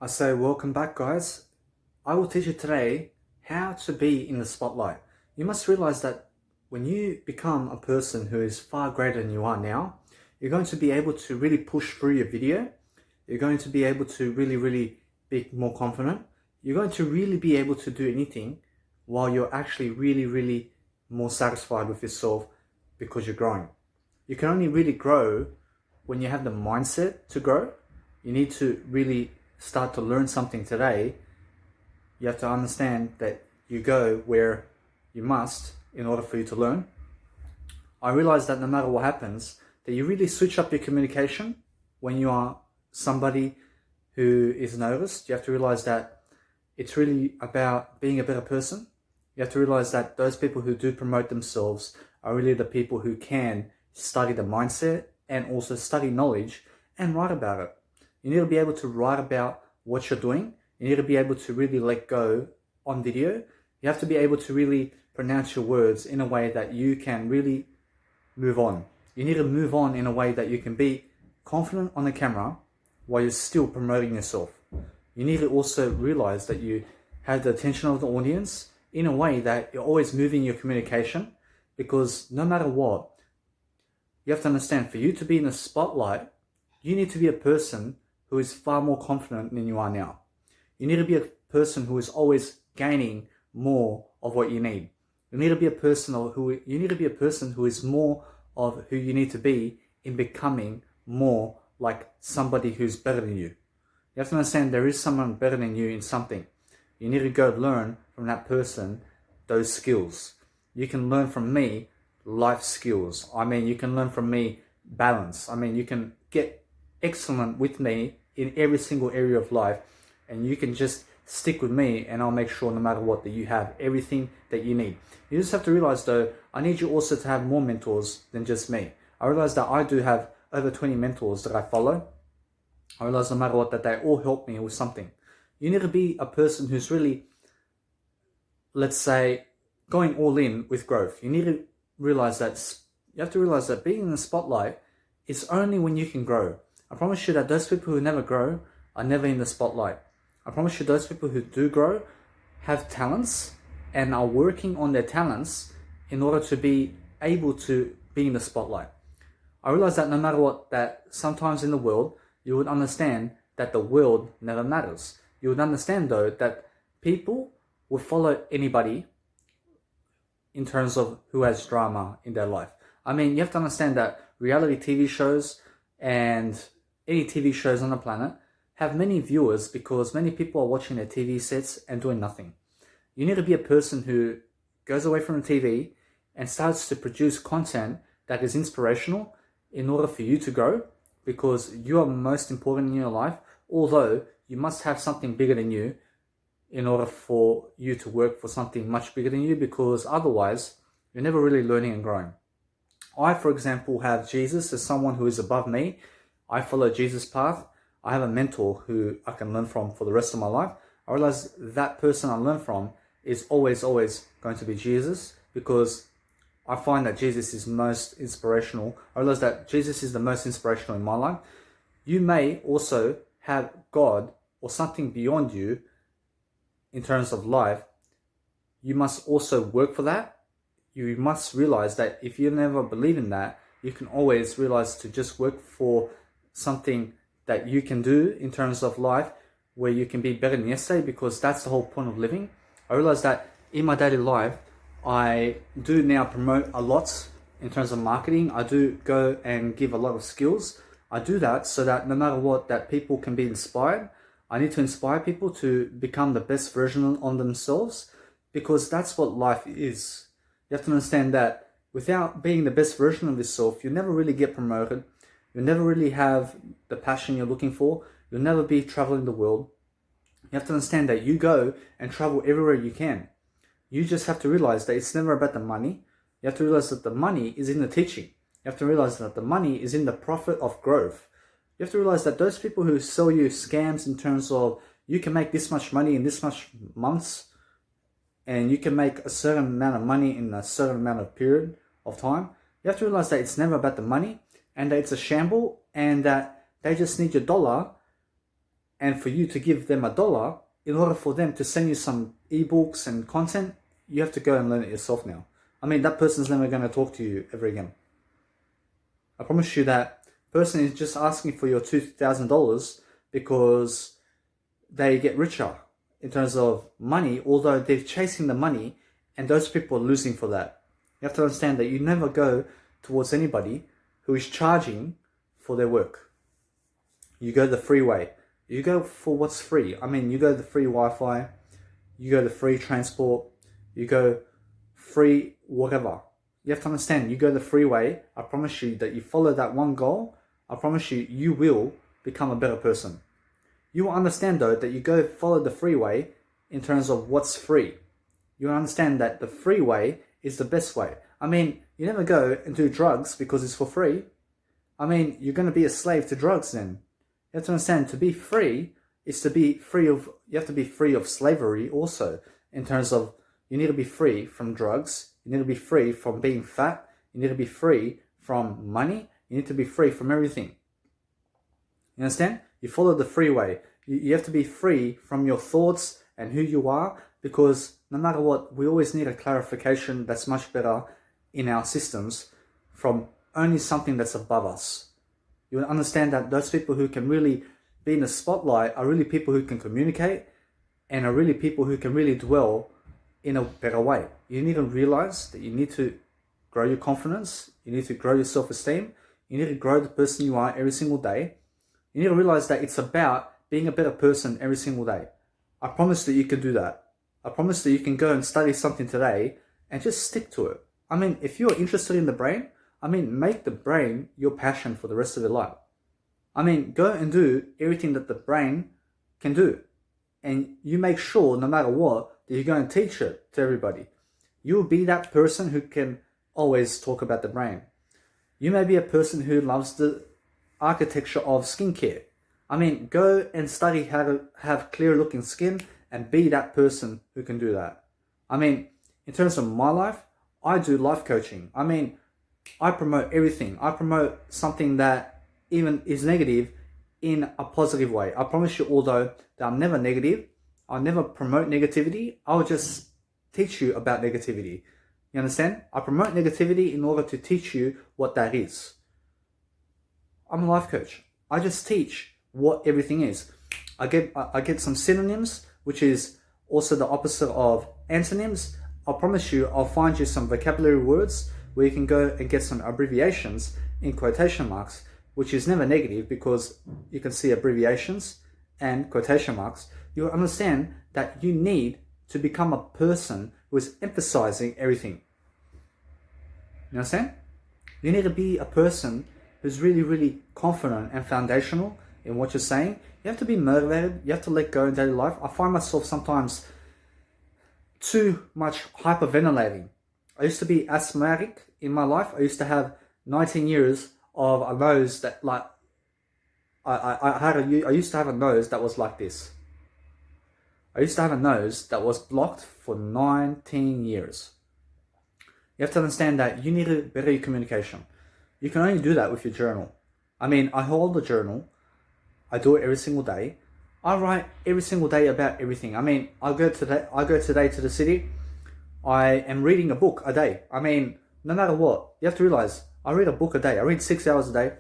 I say, welcome back, guys. I will teach you today how to be in the spotlight. You must realize that when you become a person who is far greater than you are now, you're going to be able to really push through your video. You're going to be able to really be more confident. You're going to really be able to do anything while you're actually really more satisfied with yourself because you're growing. You can only really grow when you have the mindset to grow. You need to really start to learn something today. You have to understand that you go where you must in order for you to learn. I realize that no matter what happens, that you really switch up your communication when you are somebody who is noticed. You have to realize that it's really about being a better person. You have to realize that those people who do promote themselves are really the people who can study the mindset and also study knowledge and write about it. You need to be able to write about what you're doing. You need to be able to really let go on video. You have to be able to really pronounce your words in a way that you can really move on. You need to move on in a way that you can be confident on the camera while you're still promoting yourself. You need to also realize that you have the attention of the audience in a way that you're always moving your communication, because no matter what, you have to understand, for you to be in the spotlight, you need to be a person who is far more confident than you are now. You need to be a person who is always gaining more of what you need. You need to be a person who is more of who you need to be in becoming more like somebody who's better than you. You have to understand there is someone better than you in something. You need to go learn from that person those skills. You can learn from me life skills. You can learn from me balance. You can get excellent with me in every single area of life, and you can just stick with me and I'll make sure no matter what that you have everything that you need. You just have to realize though, I need you also to have more mentors than just me. I realize that I do have over 20 mentors that I follow. I realize no matter what that they all help me with something. You need to be a person who's really, let's say, going all in with growth. You need to realize that you have to realize that being in the spotlight is only when you can grow. I promise you that those people who never grow are never in the spotlight. I promise you those people who do grow have talents and are working on their talents in order to be able to be in the spotlight. I realize that no matter what, that sometimes in the world, you would understand that the world never matters. You would understand though that people will follow anybody in terms of who has drama in their life. You have to understand that reality TV shows and any TV shows on the planet have many viewers because many people are watching their TV sets and doing nothing. You need to be a person who goes away from the TV and starts to produce content that is inspirational in order for you to grow, because you are most important in your life, although you must have something bigger than you in order for you to work for something much bigger than you, because otherwise you're never really learning and growing. I, for example, have Jesus as someone who is above me. I follow Jesus' path. I have a mentor who I can learn from for the rest of my life. I realize that person I learn from is always going to be Jesus, because I find that Jesus is most inspirational. I realize that Jesus is the most inspirational in my life. You may also have God or something beyond you in terms of life. You must also work for that. You must realize that if you never believe in that, you can always realize to just work for something that you can do in terms of life where you can be better than yesterday, because that's the whole point of living. I realize that in my daily life, I do now promote a lot in terms of marketing. I do go and give a lot of skills. I do that so that no matter what, that people can be inspired. I need to inspire people to become the best version of themselves, because that's what life is. You have to understand that without being the best version of yourself, you never really get promoted. You'll never really have the passion you're looking for. You'll never be traveling the world. You have to understand that you go and travel everywhere you can. You just have to realize that it's never about the money. You have to realize that the money is in the teaching. You have to realize that the money is in the profit of growth. You have to realize that those people who sell you scams in terms of you can make this much money in this much months, and you can make a certain amount of money in a certain amount of period of time, you have to realize that it's never about the money, and that it's a shamble, and that they just need your dollar and for you to give them $1, in order for them to send you some ebooks and content, you have to go and learn it yourself now. I mean, that person's never going to talk to you ever again. I promise you that person is just asking for your $2,000 because they get richer in terms of money, although they're chasing the money, and those people are losing for that. You have to understand that you never go towards anybody who is charging for their work. You go the free way. You go for what's free. I mean, you go the free Wi-Fi, you go the free transport, you go free whatever. You have to understand, you go the free way. I promise you that you follow that one goal, I promise you, you will become a better person. You will understand though that you go follow the free way in terms of what's free. You will understand that the free way is the best way. I mean, you never go and do drugs because it's for free. I mean, you're going to be a slave to drugs then. You have to understand, to be free is to be free of, you have to be free of slavery also, in terms of you need to be free from drugs, you need to be free from being fat, you need to be free from money, you need to be free from everything. You understand? You follow the free way. You have to be free from your thoughts and who you are, because no matter what, we always need a clarification that's much better in our systems from only something that's above us. You will understand that those people who can really be in the spotlight are really people who can communicate and are really people who can really dwell in a better way. You need to realize that you need to grow your confidence, you need to grow your self-esteem, you need to grow the person you are every single day. You need to realize that it's about being a better person every single day. I promise that you can do that. I promise that you can go and study something today and just stick to it. I mean, if you're interested in the brain, I mean, make the brain your passion for the rest of your life. I mean, go and do everything that the brain can do. And you make sure, no matter what, that you're going to teach it to everybody. You'll be that person who can always talk about the brain. You may be a person who loves the architecture of skincare. I mean, go and study how to have clear looking skin and be that person who can do that. I mean, in terms of my life, I do life coaching. I mean, I promote everything. I promote something that even is negative in a positive way. I promise you, although that I'm never negative, I never promote negativity. I'll just teach you about negativity. You understand? I promote negativity in order to teach you what that is. I'm a life coach. I just teach what everything is. I get some synonyms, which is also the opposite of antonyms. I promise you, I'll find you some vocabulary words where you can go and get some abbreviations in quotation marks, which is never negative because you can see abbreviations and quotation marks. You'll understand that you need to become a person who is emphasizing everything. You understand? You need to be a person who's really, really confident and foundational in what you're saying. You have to be motivated. You have to let go in daily life. I find myself sometimes too much hyperventilating. I used to be asthmatic in my life. I used to have 19 years of a nose that like, I used to have a nose that was like this. I used to have a nose that was blocked for 19 years. You have to understand that you need to better your communication. You can only do that with your journal. I mean, I hold a journal. I do it every single day. I write every single day about everything. I mean, I go today to the city. I am reading a book a day. I mean, no matter what, you have to realize, I read a book a day. I read 6 hours a day.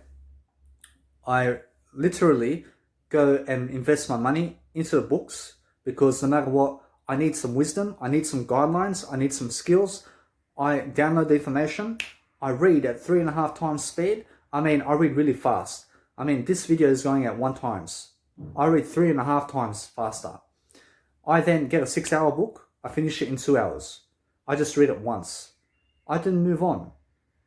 I literally go and invest my money into the books because no matter what, I need some wisdom. I need some guidelines. I need some skills. I download the information. I read at 3.5 times speed. I mean, I read really fast. I mean, this video is going at 1 times. I read 3.5 times faster. I then get a 6-hour book. I finish it in 2 hours. I just read it once. I didn't move on.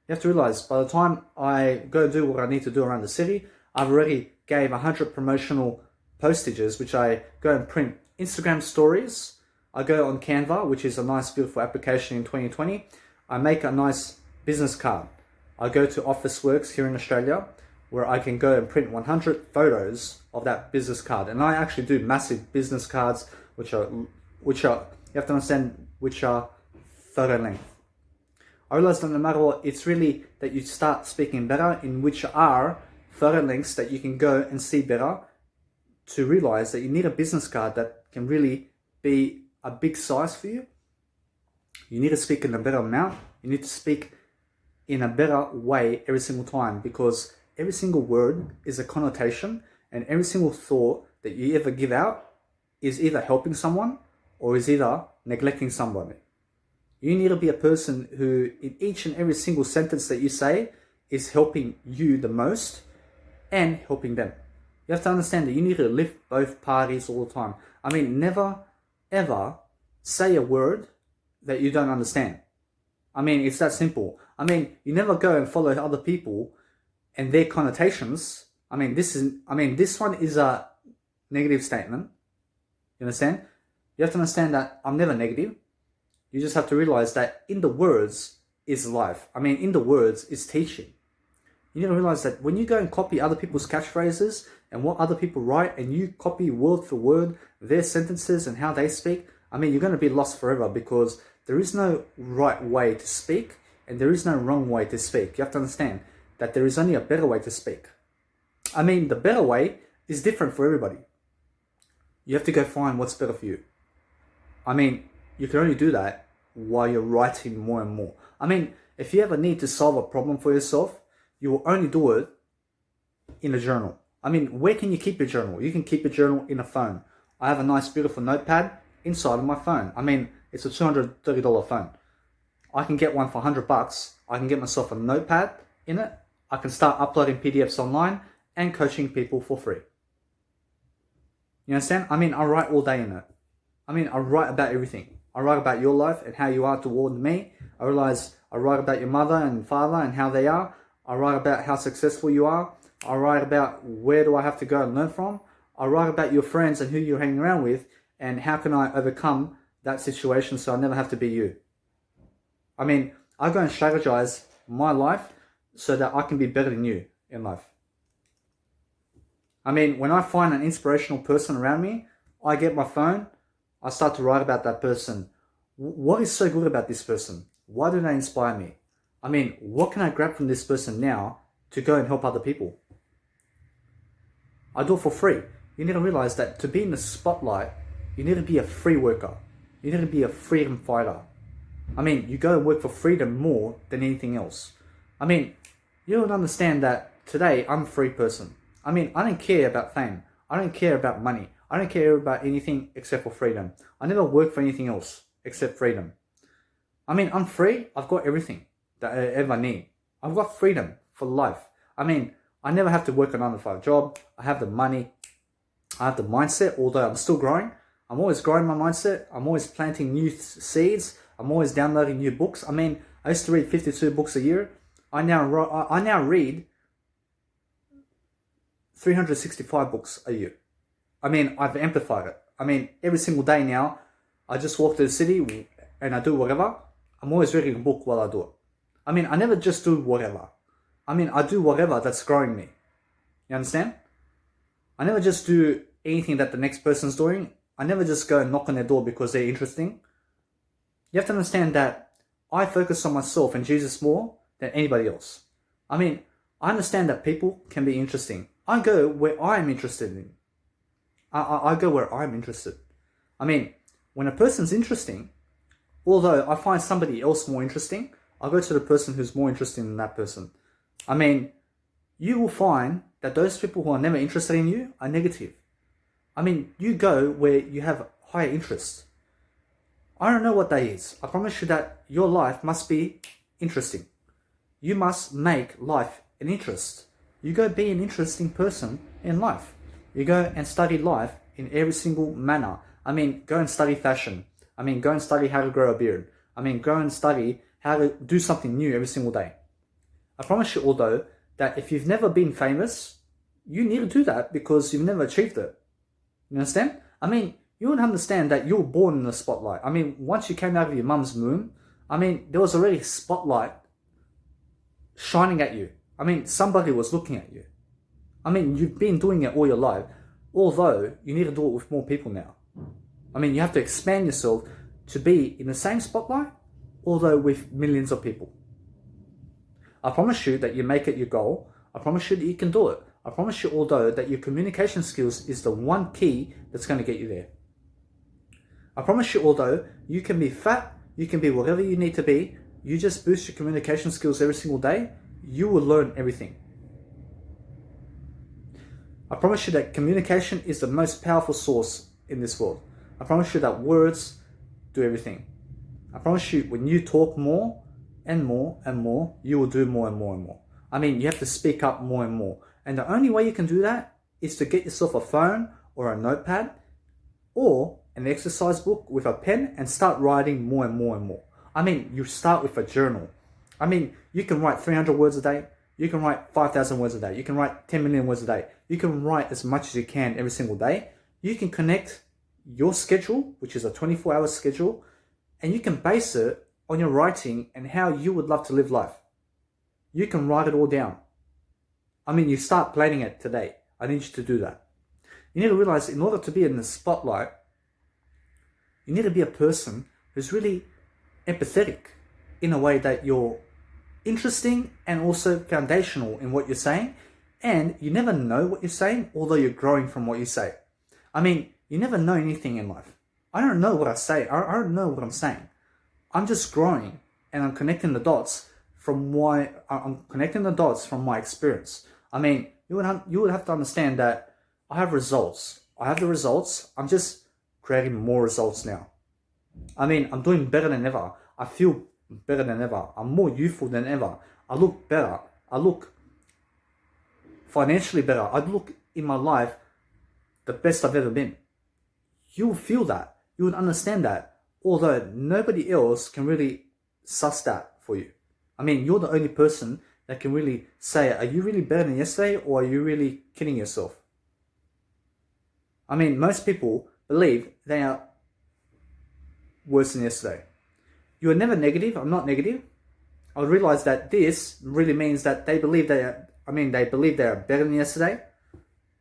You have to realize, by the time I go do what I need to do around the city, I've already gave 100 promotional postages, which I go and print Instagram stories. I go on Canva, which is a nice, beautiful application in 2020. I make a nice business card. I go to Officeworks here in Australia, where I can go and print 100 photos of that business card. And I actually do massive business cards, which are, you have to understand, which are photo length. I realized that no matter what, it's really that you start speaking better, in which are photo lengths that you can go and see better to realize that you need a business card that can really be a big size for you. You need to speak in a better amount. You need to speak in a better way every single time, because every single word is a connotation, and every single thought that you ever give out is either helping someone or is either neglecting somebody. You need to be a person who, in each and every single sentence that you say, is helping you the most and helping them. You have to understand that you need to lift both parties all the time. I mean, never, ever say a word that you don't understand. I mean, it's that simple. I mean, you never go and follow other people and their connotations. I mean, this one is a negative statement. You understand? You have to understand that I'm never negative. You just have to realize that in the words is life. I mean, in the words is teaching. You need to realize that when you go and copy other people's catchphrases and what other people write, and you copy word for word their sentences and how they speak, I mean, you're going to be lost forever, because there is no right way to speak and there is no wrong way to speak. You have to understand that there is only a better way to speak. I mean, the better way is different for everybody. You have to go find what's better for you. I mean, you can only do that while you're writing more and more. I mean, if you ever need to solve a problem for yourself, you will only do it in a journal. I mean, where can you keep your journal? You can keep your journal in a phone. I have a nice, beautiful notepad inside of my phone. I mean, it's a $230 phone. I can get one for $100. I can get myself a notepad in it. I can start uploading PDFs online and coaching people for free. You understand? I mean, I write all day in it. I mean, I write about everything. I write about your life and how you are toward me. I write about your mother and father and how they are. I write about how successful you are. I write about where do I have to go and learn from. I write about your friends and who you're hanging around with, and how can I overcome that situation so I never have to be you. I mean, I go and strategize my life so that I can be better than you in life. I mean, when I find an inspirational person around me, I get my phone, I start to write about that person. What is so good about this person? Why do they inspire me? I mean, what can I grab from this person now to go and help other people? I do it for free. You need to realize that to be in the spotlight, you need to be a free worker. You need to be a freedom fighter. I mean, you go and work for freedom more than anything else. I mean, you don't understand that today I'm a free person. I mean, I don't care about fame. I don't care about money. I don't care about anything except for freedom. I never work for anything else except freedom. I mean, I'm free. I've got everything that I ever need. I've got freedom for life. I mean, I never have to work a 9-to-5 job. I have the money. I have the mindset, although I'm still growing. I'm always growing my mindset. I'm always planting new seeds. I'm always downloading new books. I mean, I used to read 52 books a year. I now read 365 books a year. I mean, I've amplified it. I mean, every single day now, I just walk to the city and I do whatever. I'm always reading a book while I do it. I mean, I never just do whatever. I mean, I do whatever that's growing me. You understand? I never just do anything that the next person's doing. I never just go and knock on their door because they're interesting. You have to understand that I focus on myself and Jesus more than anybody else. I mean, I understand that people can be interesting. I go where I'm interested in. I go where I'm interested. I mean, when a person's interesting, although I find somebody else more interesting, I go to the person who's more interesting than that person. I mean, you will find that those people who are never interested in you are negative. I mean, you go where you have higher interest. I don't know what that is. I promise you that your life must be interesting. You must make life an interest. You go be an interesting person in life. You go and study life in every single manner. I mean, go and study fashion. I mean, go and study how to grow a beard. I mean, go and study how to do something new every single day. I promise you, although, that if you've never been famous, you need to do that because you've never achieved it. You understand? I mean, you would understand that you were born in the spotlight. I mean, once you came out of your mum's womb, I mean, there was already a spotlight shining at you. I mean, somebody was looking at you. I mean, you've been doing it all your life, although you need to do it with more people now. I mean, you have to expand yourself to be in the same spotlight, although with millions of people. I promise you that you make it your goal. I promise you that you can do it. I promise you all though that your communication skills is the one key that's going to get you there. I promise you all though, you can be fat, you can be whatever you need to be, you just boost your communication skills every single day, you will learn everything. I promise you that communication is the most powerful source in this world. I promise you that words do everything. I promise you when you talk more and more and more, you will do more and more and more. I mean, you have to speak up more and more. And the only way you can do that is to get yourself a phone or a notepad or an exercise book with a pen and start writing more and more and more. I mean, you start with a journal. I mean, you can write 300 words a day. You can write 5,000 words a day. You can write 10 million words a day. You can write as much as you can every single day. You can connect your schedule, which is a 24-hour schedule, and you can base it on your writing and how you would love to live life. You can write it all down. I mean, you start planning it today. I need you to do that. You need to realize in order to be in the spotlight, you need to be a person who's really empathetic in a way that you're interesting and also foundational in what you're saying. And you never know what you're saying, although you're growing from what you say. I mean, you never know anything in life. I don't know what I say. I don't know what I'm saying. I'm just growing and I'm connecting the dots from my experience. I mean, you would have to understand that I have results. I have the results. I'm just creating more results now. I mean, I'm doing better than ever. I feel better than ever. I'm more youthful than ever. I look better. I look financially better. I look in my life the best I've ever been. You'll feel that. You would understand that. Although nobody else can really suss that for you. I mean, you're the only person that can really say, are you really better than yesterday or are you really kidding yourself? I mean, most people believe they are worse than yesterday. You are never negative. I'm not negative. I realize that this really means that they believe they are better than yesterday.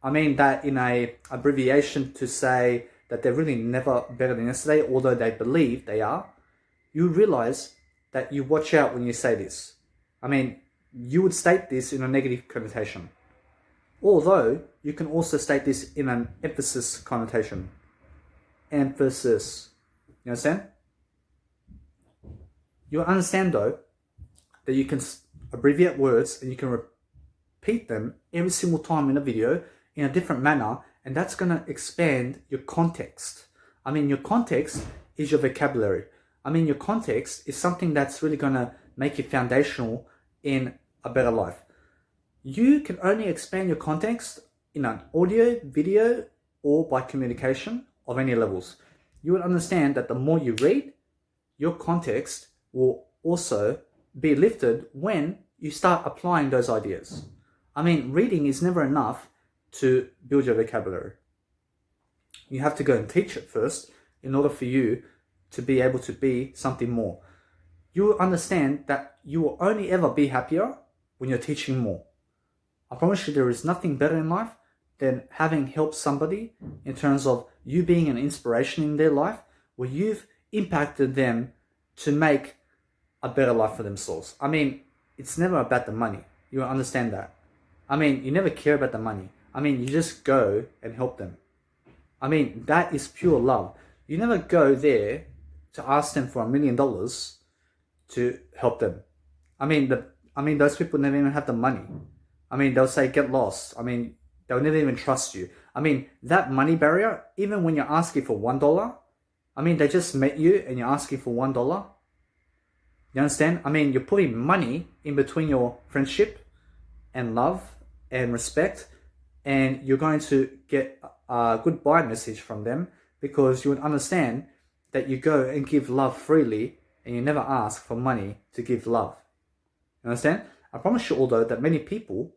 I mean that in a abbreviation to say that they're really never better than yesterday, although they believe they are. You realize that you watch out when you say this. I mean, you would state this in a negative connotation. Although, you can also state this in an emphasis connotation. Emphasis. You understand? You understand, though, that you can abbreviate words and you can repeat them every single time in a video in a different manner, and that's going to expand your context. I mean, your context is your vocabulary. I mean, your context is something that's really going to make you foundational in a better life. You can only expand your context in an audio, video, or by communication of any levels. You would understand that the more you read, your context will also be lifted when you start applying those ideas. I mean, reading is never enough to build your vocabulary. You have to go and teach it first in order for you to be able to be something more. You will understand that you will only ever be happier when you're teaching more. I promise you there is nothing better in life than having helped somebody in terms of you being an inspiration in their life where you've impacted them to make a better life for themselves. I mean, it's never about the money. You understand that. I mean, you never care about the money. I mean, you just go and help them. I mean, that is pure love. You never go there to ask them for $1 million to help them. I mean, those people never even have the money. I mean, they'll say, get lost. I mean, they'll never even trust you. I mean, that money barrier, even when you're asking for $1, I mean, they just met you and you're asking for $1. You understand? I mean, you're putting money in between your friendship and love and respect, and you're going to get a goodbye message from them because you would understand that you go and give love freely and you never ask for money to give love. You understand? I promise you, although, that many people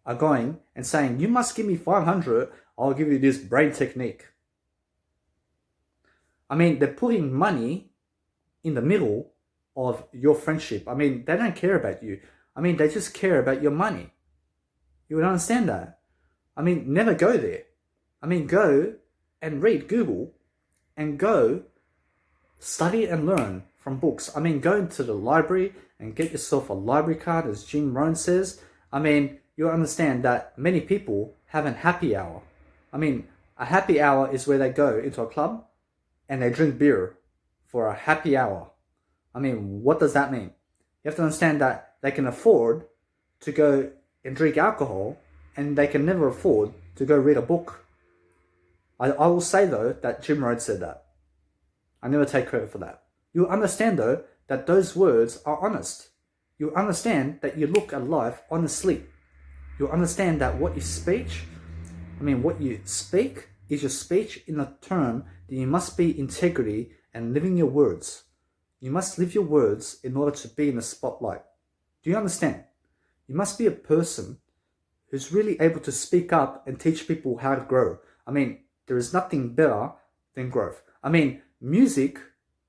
are going and saying, you must give me 500, I'll give you this brain technique. I mean, they're putting money in the middle of your friendship. I mean, they don't care about you. I mean, they just care about your money. You would understand that. I mean, never go there. I mean, go and read Google and go study and learn from books. I mean, go into the library and get yourself a library card, as Jim Rohn says. I mean, you'll understand that many people have a happy hour. I mean, a happy hour is where they go into a club and they drink beer for a happy hour. I mean, what does that mean? You have to understand that they can afford to go and drink alcohol and they can never afford to go read a book. I will say though that Jim Rohn said that. I never take credit for that. You'll understand though that those words are honest. You'll understand that you look at life honestly. You'll understand that what you speak is your speech in a term that you must be integrity and living your words. You must live your words in order to be in the spotlight. Do you understand? You must be a person who's really able to speak up and teach people how to grow. I mean, there is nothing better than growth. I mean, music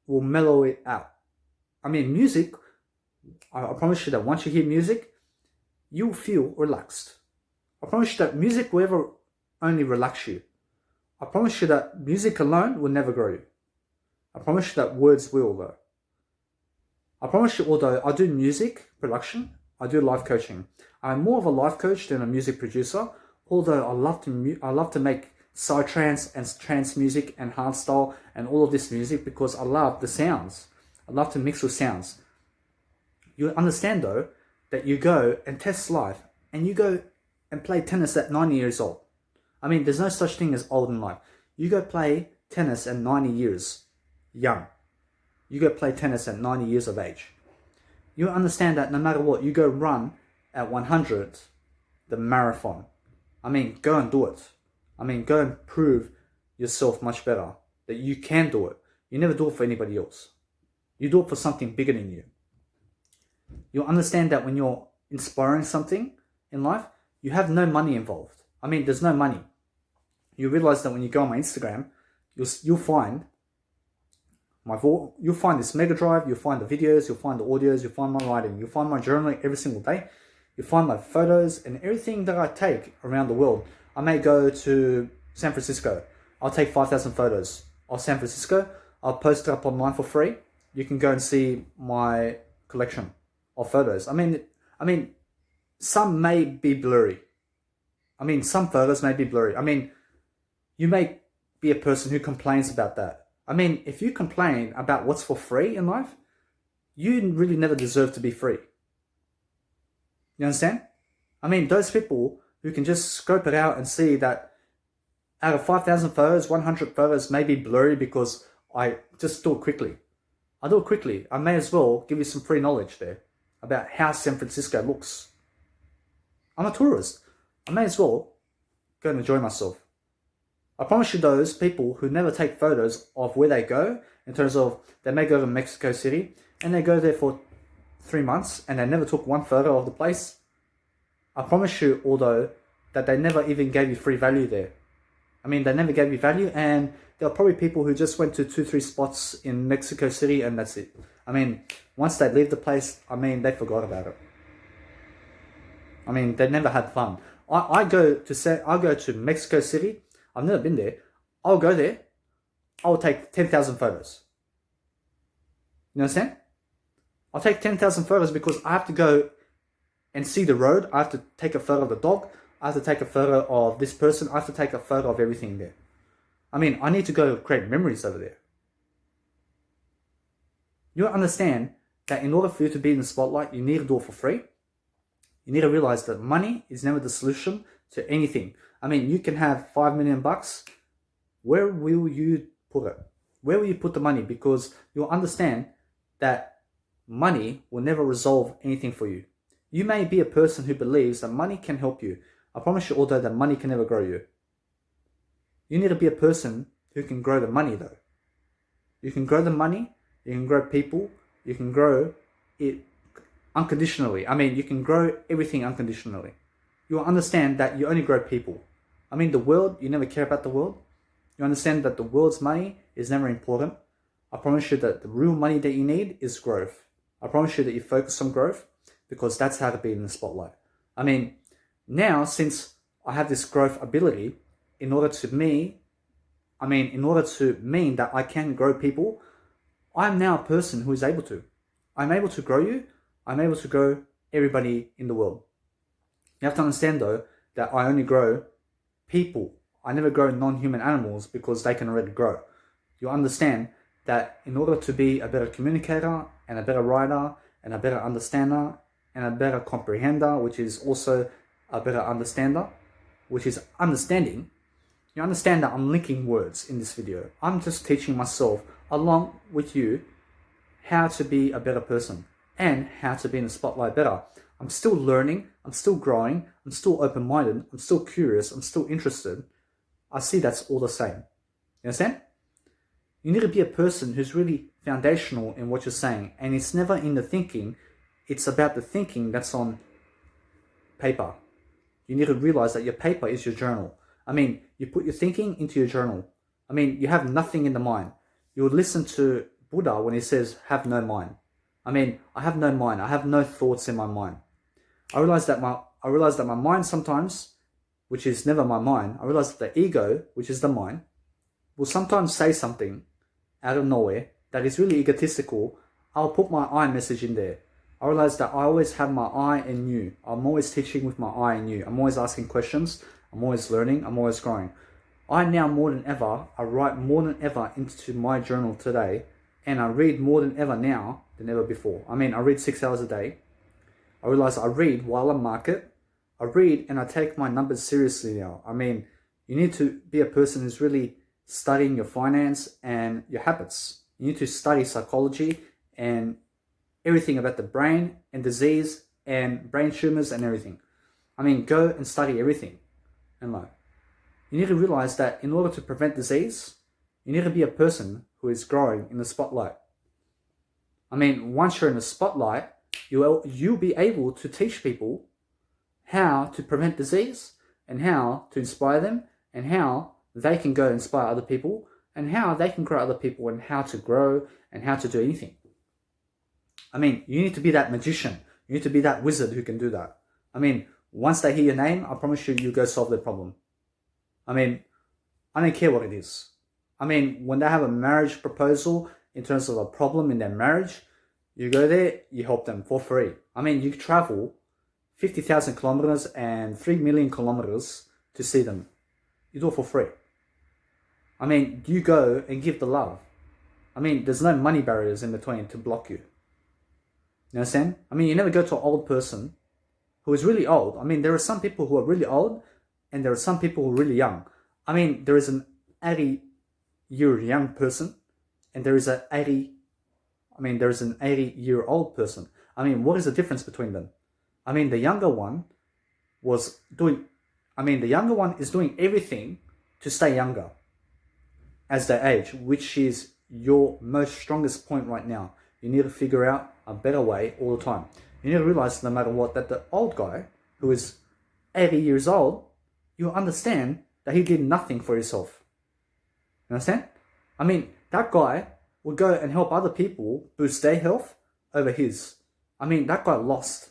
will mellow it out. I mean, music, I promise you that once you hear music, you'll feel relaxed. I promise you that music will ever only relax you. I promise you that music alone will never grow you. I promise you that words will though. I promise you, although I do music production, I do life coaching. I'm more of a life coach than a music producer, although I love to make psytrance and trance music and hardstyle and all of this music because I love the sounds. I love to mix with sounds. You understand though that you go and test life and you go and play tennis at 90 years old. I mean, there's no such thing as old in life. You go play tennis at 90 years young. You go play tennis at 90 years of age. You understand that no matter what, you go run at 100, the marathon. I mean, go and do it. I mean, go and prove yourself much better, that you can do it. You never do it for anybody else. You do it for something bigger than you. You'll understand that when you're inspiring something in life, you have no money involved. I mean, there's no money. You realize that when you go on my Instagram, you'll find this mega drive, you'll find the videos, you'll find the audios, you'll find my writing, you'll find my journaling every single day. You'll find my photos and everything that I take around the world. I may go to San Francisco. I'll take 5,000 photos of San Francisco. I'll post it up online for free. You can go and see my collection of photos. I mean, some may be blurry. I mean, some photos may be blurry. I mean, you may be a person who complains about that. I mean, if you complain about what's for free in life, you really never deserve to be free. You understand? I mean, those people who can just scope it out and see that out of 5,000 photos, 100 photos may be blurry because I just do it quickly. I do it quickly. I may as well give you some free knowledge there about how San Francisco looks. I'm a tourist. I may as well go and enjoy myself. I promise you those people who never take photos of where they go, in terms of they may go to Mexico City and they go there for 3 months and they never took one photo of the place. I promise you, although, that they never even gave you free value there. I mean, they never gave you value, and there are probably people who just went to 2-3 spots in Mexico City and that's it. I mean, once they leave the place, I mean, they forgot about it. I mean, they never had fun. I go to Mexico City. I've never been there. I'll go there. I'll take 10,000 photos. You understand? I'll take 10,000 photos because I have to go and see the road. I have to take a photo of the dog. I have to take a photo of this person. I have to take a photo of everything there. I mean, I need to go create memories over there. You understand that in order for you to be in the spotlight, you need to do it for free. You need to realize that money is never the solution to anything. I mean, you can have $5 million. Where will you put it? Where will you put the money? Because you'll understand that money will never resolve anything for you. You may be a person who believes that money can help you. I promise you, although, that money can never grow you. You need to be a person who can grow the money, though. You can grow the money, you can grow people, you can grow it unconditionally. I mean, you can grow everything unconditionally. You'll understand that you only grow people. I mean, the world, you never care about the world. You understand that the world's money is never important. I promise you that the real money that you need is growth. I promise you that you focus on growth because that's how to be in the spotlight. I mean, now, since I have this growth ability, in order to mean that I can grow people, I'm now a person who is able to. I'm able to grow you. I'm able to grow everybody in the world. You have to understand though that I only grow people. I never grow non-human animals because they can already grow. You understand that in order to be a better communicator and a better writer and a better understander and a better comprehender, which is also a better understander, which is understanding, you understand that I'm linking words in this video. I'm just teaching myself along with you how to be a better person and how to be in the spotlight better. I'm still learning, I'm still growing, I'm still open-minded, I'm still curious, I'm still interested. I see that's all the same. You understand? You need to be a person who's really foundational in what you're saying, and it's never in the thinking, it's about the thinking that's on paper. You need to realize that your paper is your journal. I mean, you put your thinking into your journal. I mean, you have nothing in the mind. You would listen to Buddha when he says, have no mind. I mean, I have no mind. I have no thoughts in my mind. I realize that my mind sometimes, which is never my mind, I realize that the ego, which is the mind, will sometimes say something out of nowhere that is really egotistical. I'll put my I message in there. I realize that I always have my I in you. I'm always teaching with my I in you. I'm always asking questions. I'm always learning. I'm always growing. I now more than ever, I write more than ever into my journal today, and I read more than ever now than ever before. I mean, I read 6 hours a day. I realize I read while I market. I read and I take my numbers seriously now. I mean, you need to be a person who's really studying your finance and your habits. You need to study psychology and everything about the brain and disease and brain tumors and everything. I mean, go and study everything and learn. You need to realize that in order to prevent disease, you need to be a person who is growing in the spotlight. I mean, once you're in the spotlight, you'll be able to teach people how to prevent disease and how to inspire them and how they can go inspire other people and how they can grow other people and how to grow and how to do anything. I mean, you need to be that magician. You need to be that wizard who can do that. I mean, once they hear your name, I promise you, you go solve their problem. I mean, I don't care what it is. I mean, when they have a marriage proposal in terms of a problem in their marriage, you go there, you help them for free. I mean, you travel 50,000 kilometers and 3 million kilometers to see them. You do it for free. I mean, you go and give the love. I mean, there's no money barriers in between to block you. You understand? I mean, you never go to an old person who is really old. I mean, there are some people who are really old and there are some people who are really young. I mean, there is an 80-year young person and there is an 80-year-old person. I mean, what is the difference between them? I mean, the younger one is doing everything to stay younger as they age, which is your most strongest point right now. You need to figure out a better way all the time. You need to realize no matter what, that the old guy who is 80 years old, you understand that he did nothing for himself. You understand? I mean, that guy would go and help other people boost their health over his. I mean, that guy lost.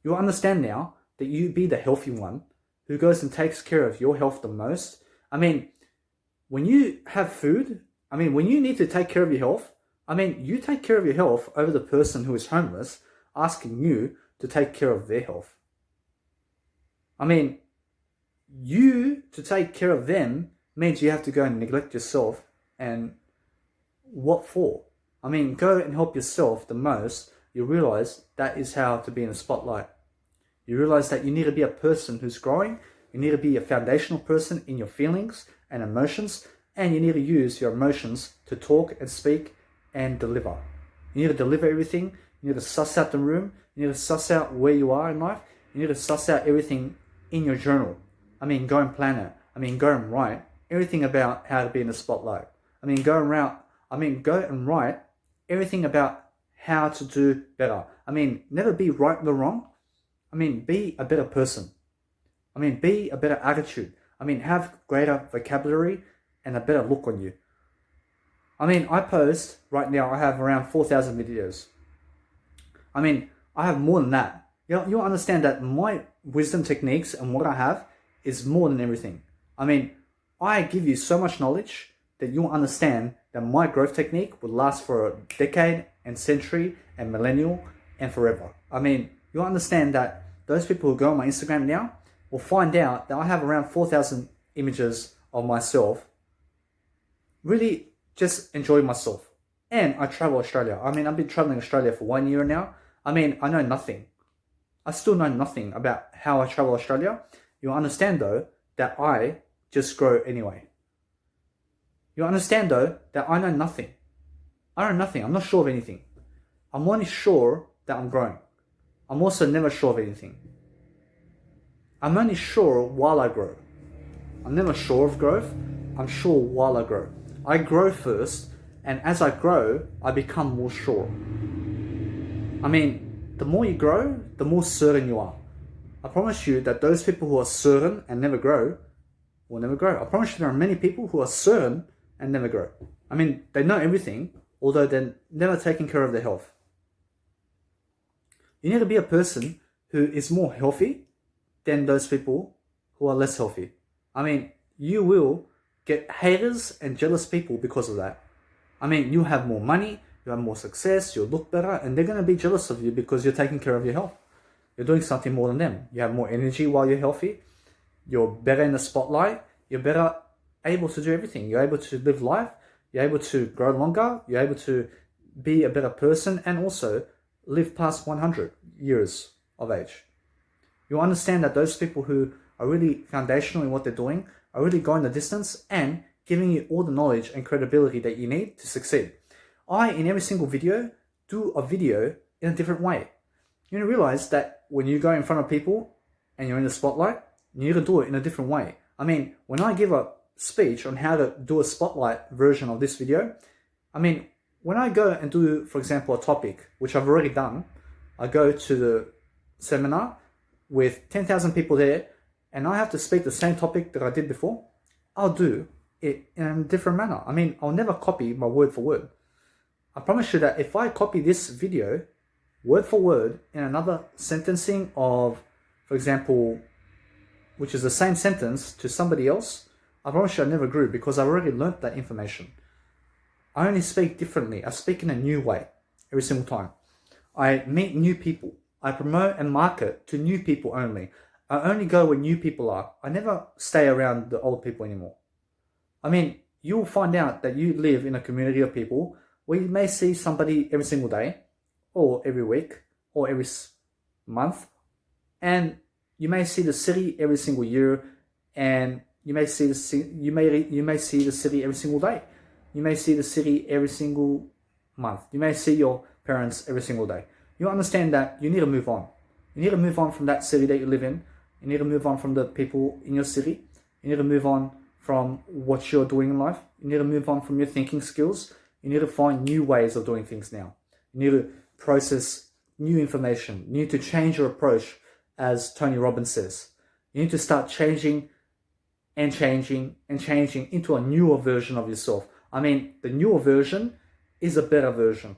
You understand now that you be the healthy one who goes and takes care of your health the most. I mean, when you have food, when you need to take care of your health, you take care of your health over the person who is homeless asking you to take care of their health. I mean, you to take care of them means you have to go and neglect yourself. And what for? I mean, go and help yourself the most. You realize that is how to be in the spotlight. You realize that you need to be a person who's growing. You need to be a foundational person in your feelings and emotions. And you need to use your emotions to talk and speak and deliver. You need to deliver everything. You need to suss out the room. You need to suss out where you are in life. You need to suss out everything in your journal. Go and plan it. Go and write everything about how to be in the spotlight. Go and write everything about how to do better. Never be right or wrong. Be a better person. Be a better attitude. Have greater vocabulary and a better look on you. I post, right now I have around 4,000 videos. I have more than that. You'll understand that my wisdom techniques and what I have is more than everything. I give you so much knowledge that you'll understand that my growth technique will last for a decade and century and millennial and forever. You'll understand that those people who go on my Instagram now will find out that I have around 4,000 images of myself, really just enjoying myself. And I travel Australia. I mean, I've been traveling Australia for 1 year now. I mean, I know nothing. I still know nothing about how I travel Australia. You'll understand though that I just grow anyway. You'll understand though that I know nothing. I know nothing. I'm not sure of anything. I'm only sure that I'm growing. I'm also never sure of anything. I'm only sure while I grow. I'm never sure of growth. I'm sure while I grow. I grow first, and as I grow, I become more sure. I mean, the more you grow, the more certain you are. I promise you that those people who are certain and never grow will never grow. I promise you there are many people who are certain and never grow. I mean, they know everything, although they're never taking care of their health. You need to be a person who is more healthy than those people who are less healthy. I mean, you will get haters and jealous people because of that. I mean, you have more money, you have more success, you'll look better, and they're going to be jealous of you because you're taking care of your health. You're doing something more than them. You have more energy while you're healthy. You're better in the spotlight. You're better able to do everything. You're able to live life. You're able to grow longer. You're able to be a better person and also live past 100 years of age. You'll understand that those people who are really foundational in what they're doing are really going the distance and giving you all the knowledge and credibility that you need to succeed. I, in every single video, do a video in a different way. You need to realize that when you go in front of people and you're in the spotlight, you need to do it in a different way. I mean, when I give a speech on how to do a spotlight version of this video, I mean, when I go and do, for example, a topic, which I've already done, I go to the seminar with 10,000 people there, and I have to speak the same topic that I did before, I'll do it in a different manner. I mean, I'll never copy my word for word. I promise you that if I copy this video word for word in another sentencing of, for example, which is the same sentence to somebody else, I promise you I never grew because I've already learnt that information. I only speak differently. I speak in a new way every single time. I meet new people. I promote and market to new people only. I only go where new people are. I never stay around the old people anymore. I mean, you'll find out that you live in a community of people where you may see somebody every single day, or every week, or every month, and you may see the city every single year, and you may see the city every single day. You may see the city every single month. You may see your parents every single day. You understand that you need to move on. You need to move on from that city that you live in. You need to move on from the people in your city. You need to move on from what you're doing in life. You need to move on from your thinking skills. You need to find new ways of doing things now. You need to process new information. You need to change your approach, as Tony Robbins says. You need to start changing and changing and changing into a newer version of yourself. I mean, the newer version is a better version.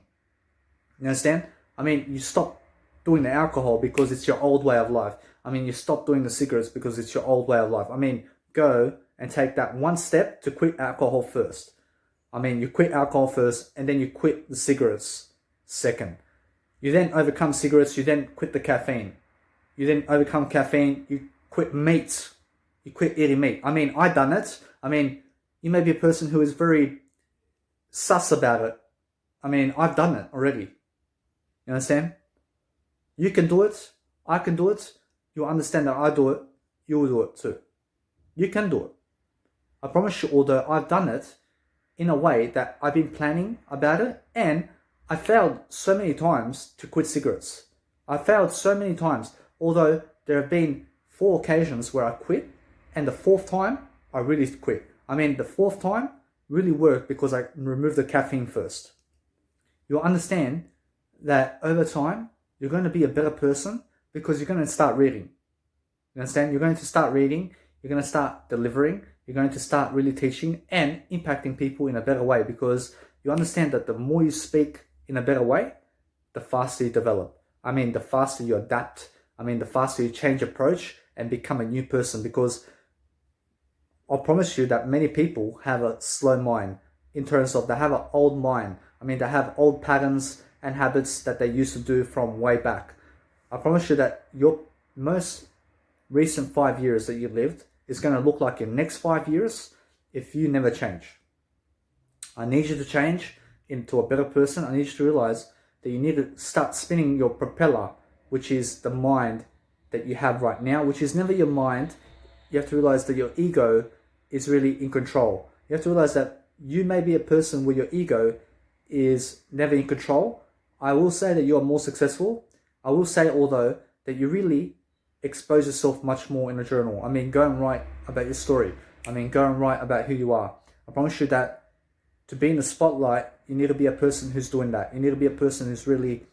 You understand? I mean, you stop doing the alcohol because it's your old way of life. I mean, you stop doing the cigarettes because it's your old way of life. I mean, go and take that one step to quit alcohol first. I mean, you quit alcohol first and then you quit the cigarettes second. You then overcome cigarettes, you then quit the caffeine. You then overcome caffeine, you quit meat. You quit eating meat. I mean, I done it. I mean, you may be a person who is very sus about it. I mean, I've done it already. You understand? You can do it. I can do it. You'll understand that I do it. You'll do it too. You can do it. I promise you, although I've done it in a way that I've been planning about it, and I failed so many times to quit cigarettes. I failed so many times, although there have been 4 occasions where I quit, and the 4th time I really quit. I mean, the 4th time really worked because I removed the caffeine first. You'll understand that over time, you're going to be a better person because you're going to start reading. You understand? You're going to start reading, you're going to start delivering, you're going to start really teaching and impacting people in a better way, because you understand that the more you speak in a better way, the faster you develop. I mean, the faster you adapt. I mean, the faster you change approach and become a new person, because I'll promise you that many people have a slow mind in terms of they have an old mind. I mean, they have old patterns and habits that they used to do from way back. I promise you that your most recent 5 years that you lived is going to look like your next 5 years if you never change. I need you to change into a better person. I need you to realize that you need to start spinning your propeller, which is the mind that you have right now, which is never your mind. You have to realize that your ego is really in control. You have to realize that you may be a person where your ego is never in control. I will say that you are more successful. I will say, although, that you really expose yourself much more in a journal. I mean, go and write about your story. I mean, go and write about who you are. I promise you that to be in the spotlight, you need to be a person who's doing that. You need to be a person who's really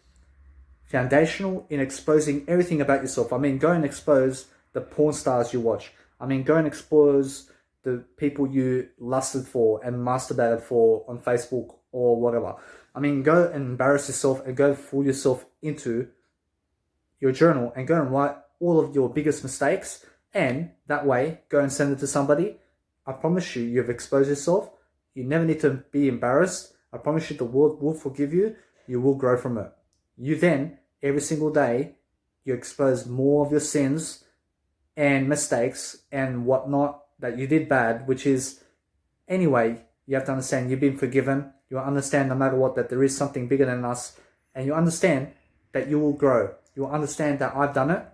foundational in exposing everything about yourself. I mean, go and expose the porn stars you watch. I mean, go and expose the people you lusted for and masturbated for on Facebook or whatever. I mean, go and embarrass yourself and go fool yourself into your journal and go and write all of your biggest mistakes, and that way go and send it to somebody. I promise you've exposed yourself. You never need to be embarrassed. I promise you the world will forgive you. You will grow from it. You then, every single day, you expose more of your sins and mistakes and whatnot that you did bad, which is, anyway, you have to understand you've been forgiven. You understand no matter what that there is something bigger than us, and you understand that you will grow. You will understand that I've done it.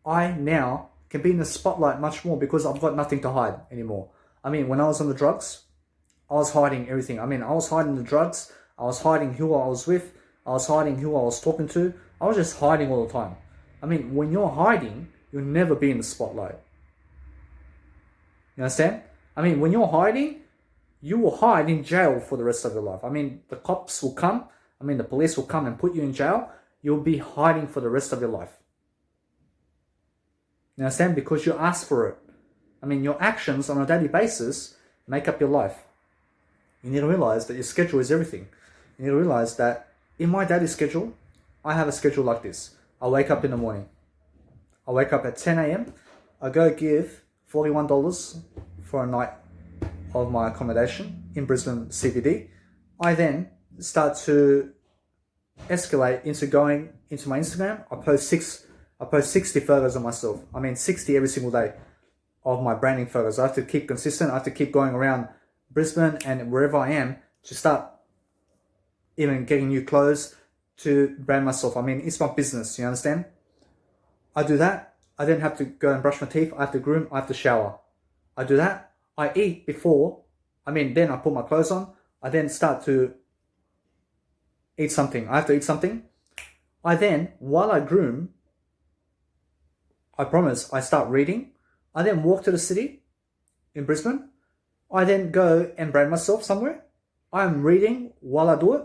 I now can be in the spotlight much more because I've got nothing to hide anymore. I mean, when I was on the drugs, I was hiding everything. I mean, I was hiding the drugs. I was hiding who I was with. I was hiding who I was talking to. I was just hiding all the time. I mean, when you're hiding, you'll never be in the spotlight. You understand? I mean, when you're hiding, you will hide in jail for the rest of your life. I mean, the cops will come. I mean, the police will come and put you in jail. You'll be hiding for the rest of your life. You understand? Because you asked for it. I mean, your actions on a daily basis make up your life. You need to realize that your schedule is everything. You need to realize that in my daily schedule, I have a schedule like this. I wake up in the morning. I wake up at 10 a.m. I go give $41 for a night of my accommodation in Brisbane CBD. I then start to escalate into going into my Instagram. I post 60 photos of myself. I mean, 60 every single day of my branding photos. I have to keep consistent. I have to keep going around Brisbane and wherever I am to start even getting new clothes to brand myself. I mean, it's my business, you understand? I do that. I then have to go and brush my teeth. I have to groom. I have to shower. I do that. I eat before. Then I put my clothes on. I then start to eat something. I have to eat something. I then, while I groom, I promise, I start reading. I then walk to the city in Brisbane. I then go and brand myself somewhere. I'm reading while I do it.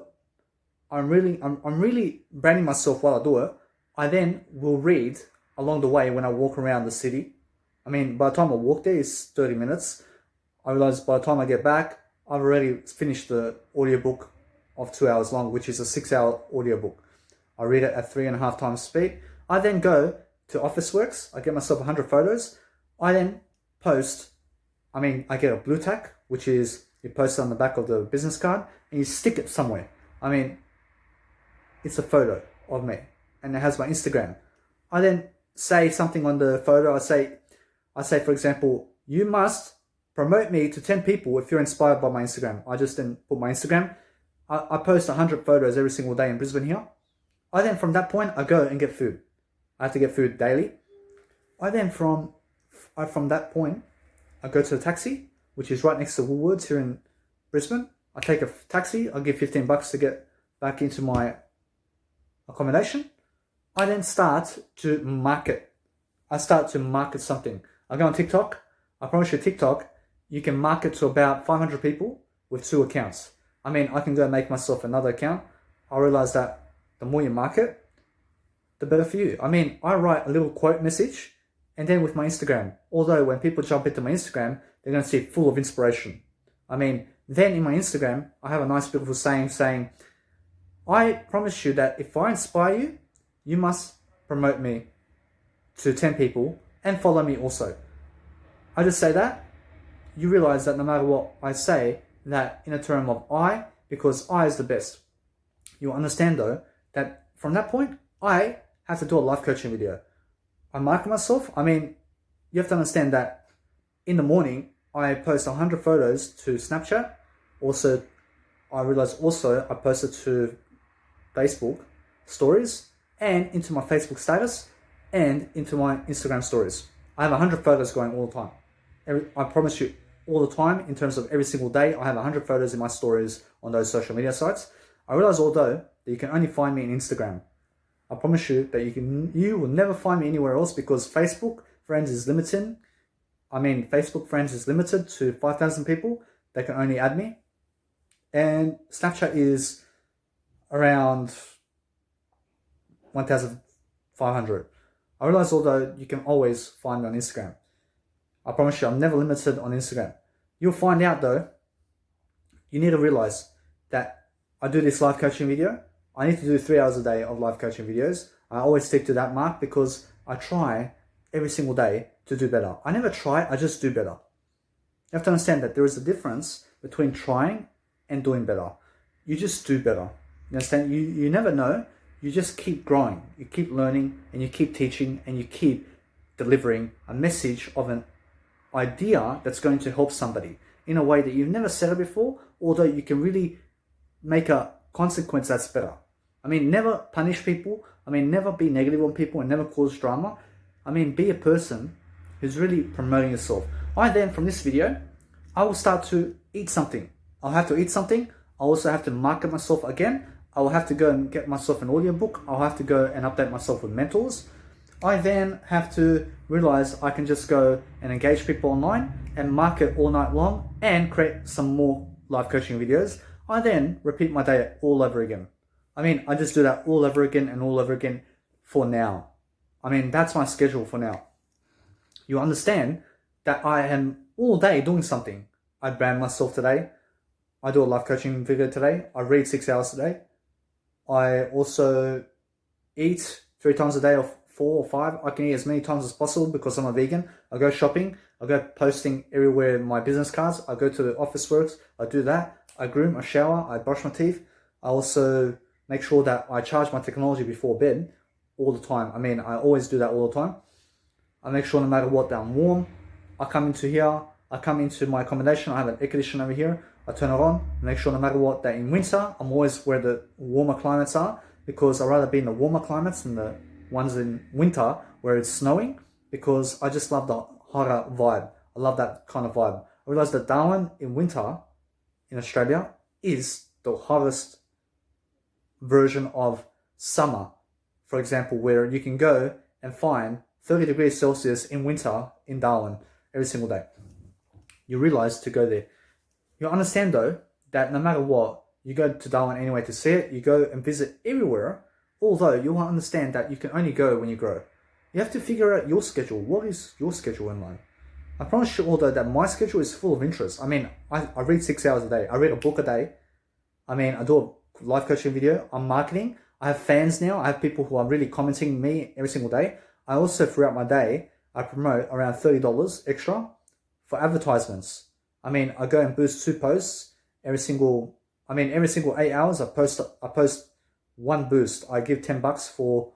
I'm really branding myself while I do it. I then will read along the way when I walk around the city. I mean, by the time I walk there, it's 30 minutes. I realize by the time I get back, I've already finished the audiobook of 2 hours long, which is a 6-hour audiobook. I read it at 3.5 times speed. I then go to Officeworks. I get myself 100 photos. I then post. I get a blue tack, which is you post it on the back of the business card and you stick it somewhere. I mean, it's a photo of me and it has my Instagram. I then say something on the photo. I say, for example, you must promote me to 10 people if you're inspired by my Instagram. I just then put my Instagram. I post 100 photos every single day in Brisbane here. I then, from that point, I go and get food. I have to get food daily. I then, from that point, I go to the taxi, which is right next to Woolworths here in Brisbane. I take a taxi. I give $15 to get back into my accommodation. I then start to market. I start to market something. I go on TikTok. I promise you, TikTok, you can market to about 500 people with 2 accounts. I can go make myself another account. I realize that the more you market, the better for you. I write a little quote message and then with my Instagram. Although when people jump into my Instagram, they're going to see it full of inspiration. Then in my Instagram, I have a nice beautiful saying, I promise you that if I inspire you, you must promote me to 10 people and follow me also. I just say that. You realize that no matter what I say, that in a term of I, because I is the best. You understand though, that from that point, I how to do a life coaching video. I market myself. I mean, you have to understand that in the morning, I post 100 photos to Snapchat. Also, I realized I posted to Facebook stories and into my Facebook status and into my Instagram stories. I have 100 photos going all the time. I promise you, all the time, in terms of every single day, I have 100 photos in my stories on those social media sites. I realize, although, that you can only find me on Instagram. I promise you that you will never find me anywhere else, because Facebook friends is limited. Facebook friends is limited to 5,000 people that can only add me. And Snapchat is around 1,500. I realize, although, you can always find me on Instagram. I promise you, I'm never limited on Instagram. You'll find out, though, you need to realize that I do this live coaching video. I need to do 3 hours a day of live coaching videos. I always stick to that mark because I try every single day to do better. I never try, I just do better. You have to understand that there is a difference between trying and doing better. You just do better. You understand? You never know. You just keep growing. You keep learning and you keep teaching and you keep delivering a message of an idea that's going to help somebody in a way that you've never said it before, although you can really make a consequence that's better. Never punish people. Never be negative on people and never cause drama. Be a person who's really promoting yourself. From this video, I will start to eat something. I'll have to eat something. I'll also have to market myself again. I will have to go and get myself an audiobook. I'll have to go and update myself with mentors. I then have to realize I can just go and engage people online and market all night long and create some more live coaching videos. I then repeat my day all over again. I just do that all over again and all over again for now. That's my schedule for now. You understand that I am all day doing something. I brand myself today. I do a live coaching video today. I read 6 hours a day. I also eat 3 times a day, or 4 or 5. I can eat as many times as possible because I'm a vegan. I go shopping. I go posting everywhere my business cards. I go to the office works. I do that. I groom, I shower, I brush my teeth. I also make sure that I charge my technology before bed all the time. I always do that all the time. I make sure no matter what that I'm warm. I come into here. I come into my accommodation. I have an air conditioner over here. I turn it on. Make sure no matter what that in winter, I'm always where the warmer climates are, because I'd rather be in the warmer climates than the ones in winter where it's snowing, because I just love the hotter vibe. I love that kind of vibe. I realize that Darwin in winter in Australia is the hottest version of summer, for example, where you can go and find 30 degrees Celsius in winter in Darwin every single day. You realize to go there. You understand, though, that no matter what, you go to Darwin anyway to see it. You go and visit everywhere, although you will understand that you can only go when you grow. You have to figure out your schedule. What is your schedule in life? I promise you, although, that my schedule is full of interest. I read 6 hours a day. I read a book a day. I do a live coaching video. I'm marketing. I have fans now. I have people who are really commenting me every single day. I also, throughout my day, I promote around $30 extra for advertisements. I go and boost 2 posts every single 8 hours. I post 1 boost. I give $10 for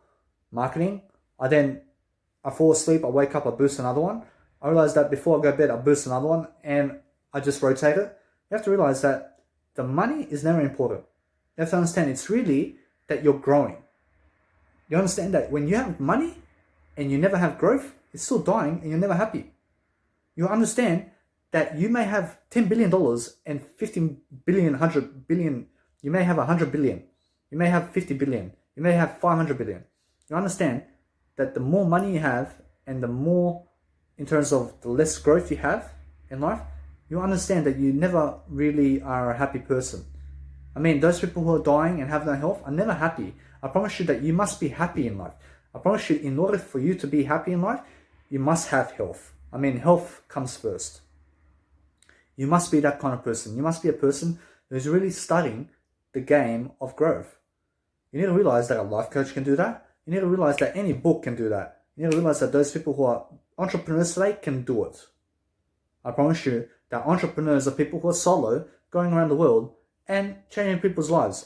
marketing. I fall asleep. I wake up. I boost another one. I realize that before I go to bed, I boost another one, and I just rotate it. You have to realize that the money is never important. You have to understand it's really that you're growing. You understand that when you have money and you never have growth, it's still dying and you're never happy. You understand that you may have $10 billion and 15 billion, 100 billion. You may have 100 billion. You may have 50 billion. You may have 500 billion. You understand that the more money you have and the more, in terms of the less growth you have in life, you understand that you never really are a happy person. Those people who are dying and have no health are never happy. I promise you that you must be happy in life. I promise you, in order for you to be happy in life, you must have health. Health comes first. You must be that kind of person. You must be a person who's really studying the game of growth. You need to realize that a life coach can do that. You need to realize that any book can do that. You need to realize that those people who are entrepreneurs today can do it. I promise you that entrepreneurs are people who are solo, going around the world and changing people's lives.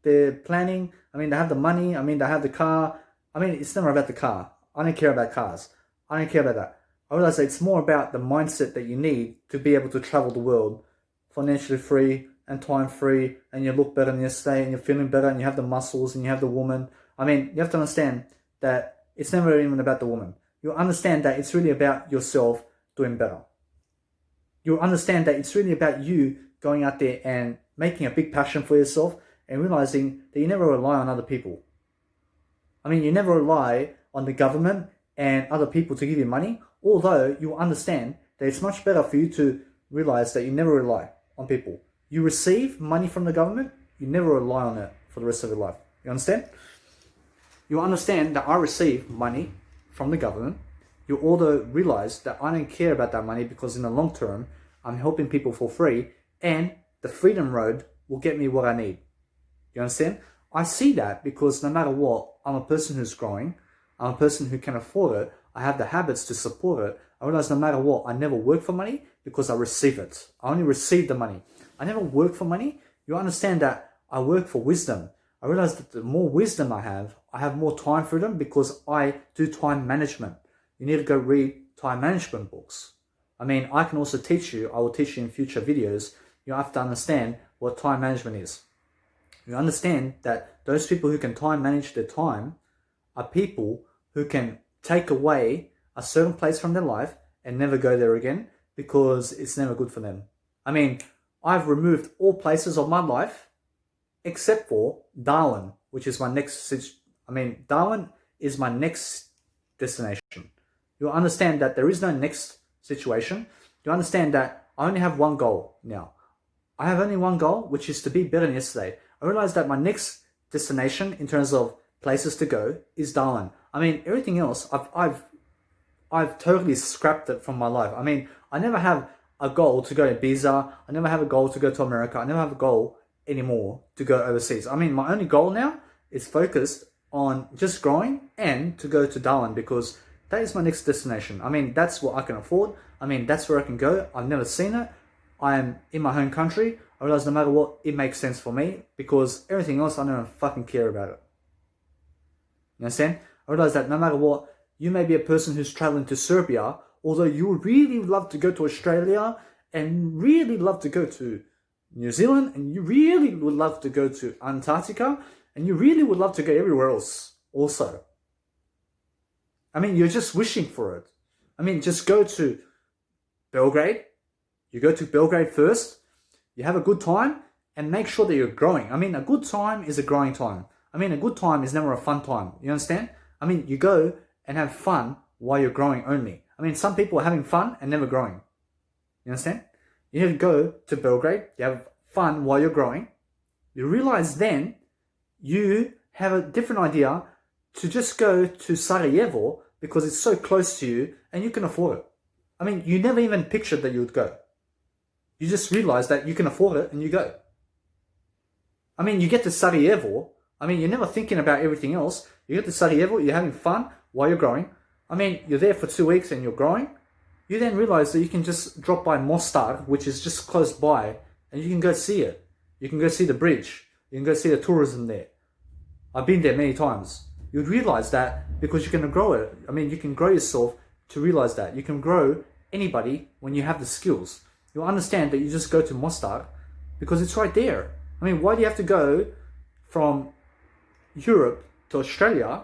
They're planning. They have the money. They have the car. I mean, it's never about the car. I don't care about cars. I don't care about that. I realize that it's more about the mindset that you need to be able to travel the world financially free and time free, and you look better than yesterday, and you're feeling better, and you have the muscles, and you have the woman. I mean, you have to understand that it's never even about the woman. You understand that it's really about yourself doing better. You understand that it's really about you going out there and making a big passion for yourself and realizing that you never rely on other people. I mean, you never rely on the government and other people to give you money, although you understand that it's much better for you to realize that you never rely on people. You receive money from the government, you never rely on it for the rest of your life. You understand? You understand that I receive money from the government. You also realize that I don't care about that money because in the long term, I'm helping people for free, and the Freedom Road will get me what I need. You understand? I see that because no matter what, I'm a person who's growing. I'm a person who can afford it. I have the habits to support it. I realize no matter what, I never work for money because I receive it. I only receive the money. I never work for money. You understand that I work for wisdom. I realize that the more wisdom I have more time freedom because I do time management. You need to go read time management books. I mean, I can also teach you. I will teach you in future videos. You have to understand what time management is. You understand that those people who can time manage their time are people who can take away a certain place from their life and never go there again because it's never good for them. I mean, I've removed all places of my life except for Darwin, which is my next. Darwin is my next destination. You understand that there is no next situation. You understand that I only have one goal now. I have only one goal, which is to be better than yesterday. I realize that my next destination in terms of places to go is Darwin. I mean, everything else, I've totally scrapped it from my life. I mean, I never have a goal to go to Ibiza. I never have a goal to go to America. I never have a goal anymore to go overseas. I mean, my only goal now is focused on just growing and to go to Darwin because that is my next destination. I mean, that's what I can afford. I mean, that's where I can go. I've never seen it. I am in my home country. I realize no matter what, it makes sense for me because everything else, I don't fucking care about it. You understand? I realize that no matter what, you may be a person who's traveling to Serbia, although you would really love to go to Australia and really love to go to New Zealand and you really would love to go to Antarctica and you really would love to go everywhere else also. I mean, you're just wishing for it. I mean, just go to Belgrade. You go to Belgrade first. You have a good time and make sure that you're growing. I mean, a good time is a growing time. I mean, a good time is never a fun time. You understand? I mean, you go and have fun while you're growing only. I mean, some people are having fun and never growing. You understand? You need to go to Belgrade. You have fun while you're growing. You realize then you have a different idea to just go to Sarajevo because it's so close to you and you can afford it. I mean, you never even pictured that you would go. You just realize that you can afford it and you go. I mean, you get to Sarajevo. I mean, you're never thinking about everything else. You get to Sarajevo, you're having fun while you're growing. I mean, you're there for 2 weeks and you're growing. You then realize that you can just drop by Mostar, which is just close by, and you can go see it. You can go see the bridge. You can go see the tourism there. I've been there many times. You'd realize that because you can grow it. I mean, you can grow yourself to realize that. You can grow anybody when you have the skills. You'll understand that you just go to Mostar because it's right there. I mean, why do you have to go from Europe to Australia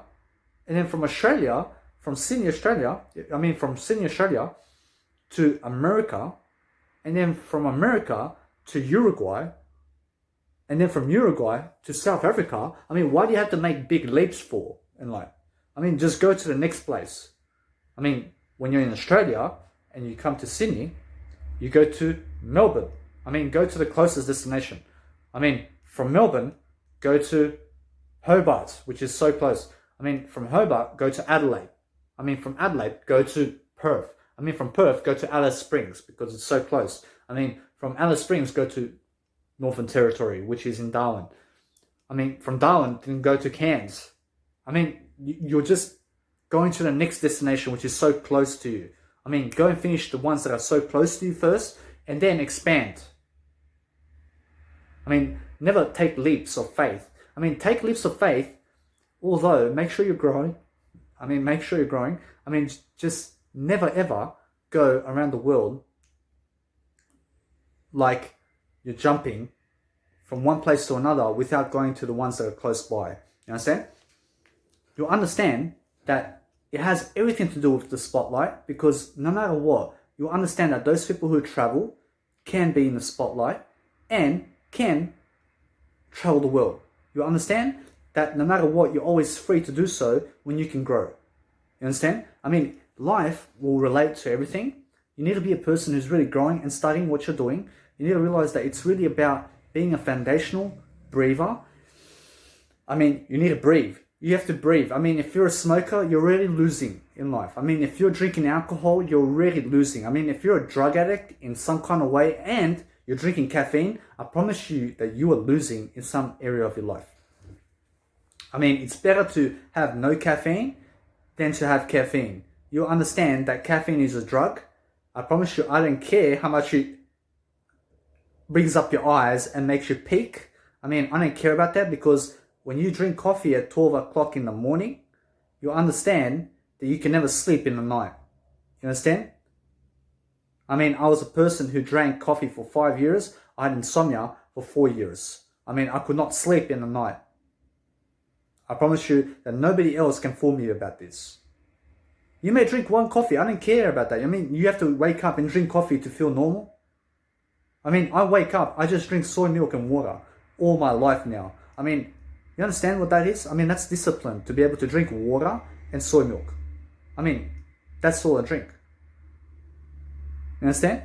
and then from Australia, from Sydney, Australia to America and then from America to Uruguay and then from Uruguay to South Africa? I mean, why do you have to make big leaps for in life? I mean, just go to the next place. I mean, when you're in Australia and you come to Sydney, you go to Melbourne. I mean, go to the closest destination. I mean, from Melbourne, go to Hobart, which is so close. I mean, from Hobart, go to Adelaide. I mean, from Adelaide, go to Perth. I mean, from Perth, go to Alice Springs because it's so close. I mean, from Alice Springs, go to Northern Territory, which is in Darwin. I mean, from Darwin, then go to Cairns. I mean, you're just going to the next destination, which is so close to you. I mean, go and finish the ones that are so close to you first, and then expand. I mean, never take leaps of faith. I mean, take leaps of faith Although, make sure you're growing. Make sure you're growing. Just never ever go around the world like you're jumping from one place to another without going to the ones that are close by. You understand? You'll understand that it has everything to do with the spotlight, because no matter what, you'll understand that those people who travel can be in the spotlight and can travel the world. You understand that no matter what, you're always free to do so when you can grow. You understand? Life will relate to everything. You need to be a person who's really growing and studying what you're doing. You need to realize that it's really about being a foundational breather. You need to breathe. You have to breathe. If you're a smoker, you're already losing in life. If you're drinking alcohol, you're already losing. If you're a drug addict in some kind of way and you're drinking caffeine, I promise you that you are losing in some area of your life. It's better to have no caffeine than to have caffeine. You'll understand that caffeine is a drug. I promise you, I don't care how much it brings up your eyes and makes you peak. I don't care about that, because when you drink coffee at 12 o'clock in the morning, you'll understand that you can never sleep in the night. You understand? I was a person who drank coffee for 5 years. I had insomnia for 4 years. I could not sleep in the night. I promise you that nobody else can fool me about this. You may drink one coffee. I don't care about that. You have to wake up and drink coffee to feel normal. I wake up, I just drink soy milk and water all my life now. You understand what that is? That's discipline, to be able to drink water and soy milk. That's all I drink. You understand?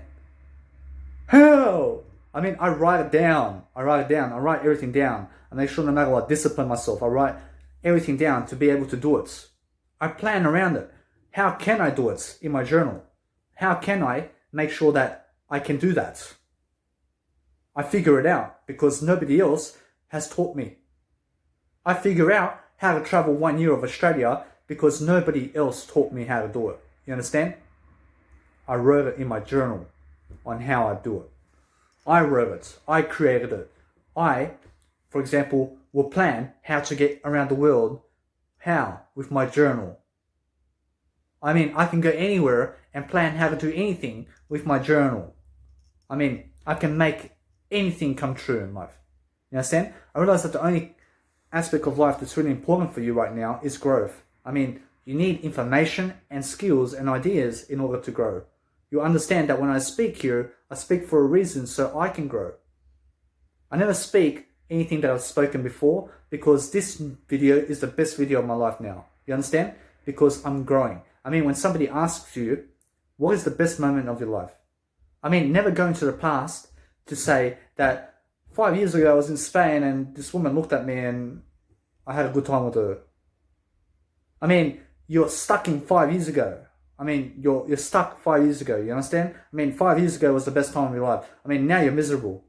Hell! I write it down. I write everything down. I make sure no matter what, I discipline myself. I write everything down to be able to do it. I plan around it. How can I do it in my journal? How can I make sure that I can do that? I figure it out because nobody else has taught me. I figure out how to travel 1 year of Australia because nobody else taught me how to do it. You understand? I wrote it in my journal on how I do it. I wrote it. I created it. I, for example, will plan how to get around the world. How? With my journal. I can go anywhere and plan how to do anything with my journal. I can make anything come true in life. You understand? I realize that the only aspect of life that's really important for you right now is growth. You need information and skills and ideas in order to grow. You understand that when I speak here, I speak for a reason so I can grow. I never speak anything that I've spoken before because this video is the best video of my life now. You understand? Because I'm growing. When somebody asks you, what is the best moment of your life? Never go into the past to say that 5 years ago I was in Spain and this woman looked at me and I had a good time with her. You're stuck in 5 years ago. You're stuck 5 years ago. You understand? 5 years ago was the best time of your life. Now you're miserable.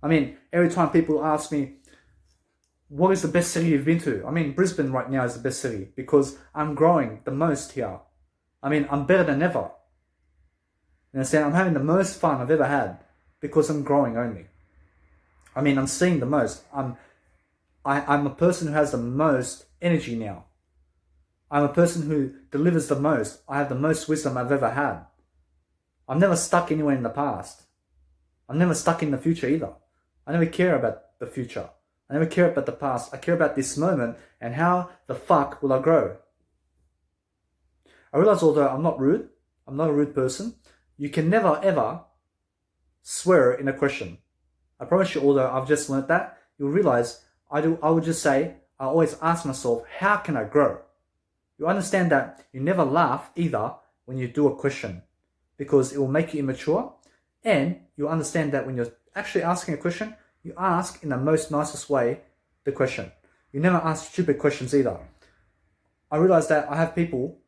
Every time people ask me, what is the best city you've been to? Brisbane right now is the best city because I'm growing the most here. I'm better than ever. You understand? I'm having the most fun I've ever had because I'm growing only. I'm seeing the most. I'm a person who has the most energy now. I'm a person who delivers the most. I have the most wisdom I've ever had. I'm never stuck anywhere in the past. I'm never stuck in the future either. I never care about the future. I never care about the past. I care about this moment and how the fuck will I grow. I realize although I'm not rude, I'm not a rude person, you can never ever swear in a question. I promise you, although I've just learned that, you'll realize I would just say, I always ask myself, how can I grow? You understand that you never laugh either when you do a question because it will make you immature, and you understand that when you're actually asking a question, you ask in the most nicest way the question. You never ask stupid questions either. I realize that I have people,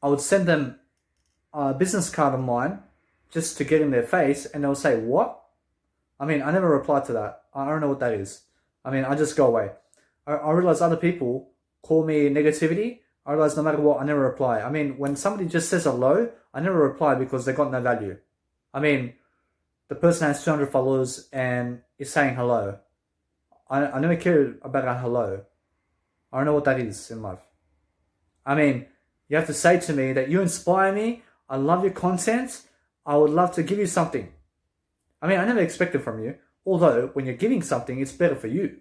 I would send them a business card of mine just to get in their face and they'll say, what? I never reply to that. I don't know what that is. I just go away. I realize other people call me negativity. I realize no matter what, I never reply. When somebody just says hello, I never reply because they got no value. The person has 200 followers and is saying hello. I never care about a hello. I don't know what that is in life. I mean, you have to say to me that you inspire me, I love your content, I would love to give you something. I mean, I never expect it from you, although when you're giving something, it's better for you.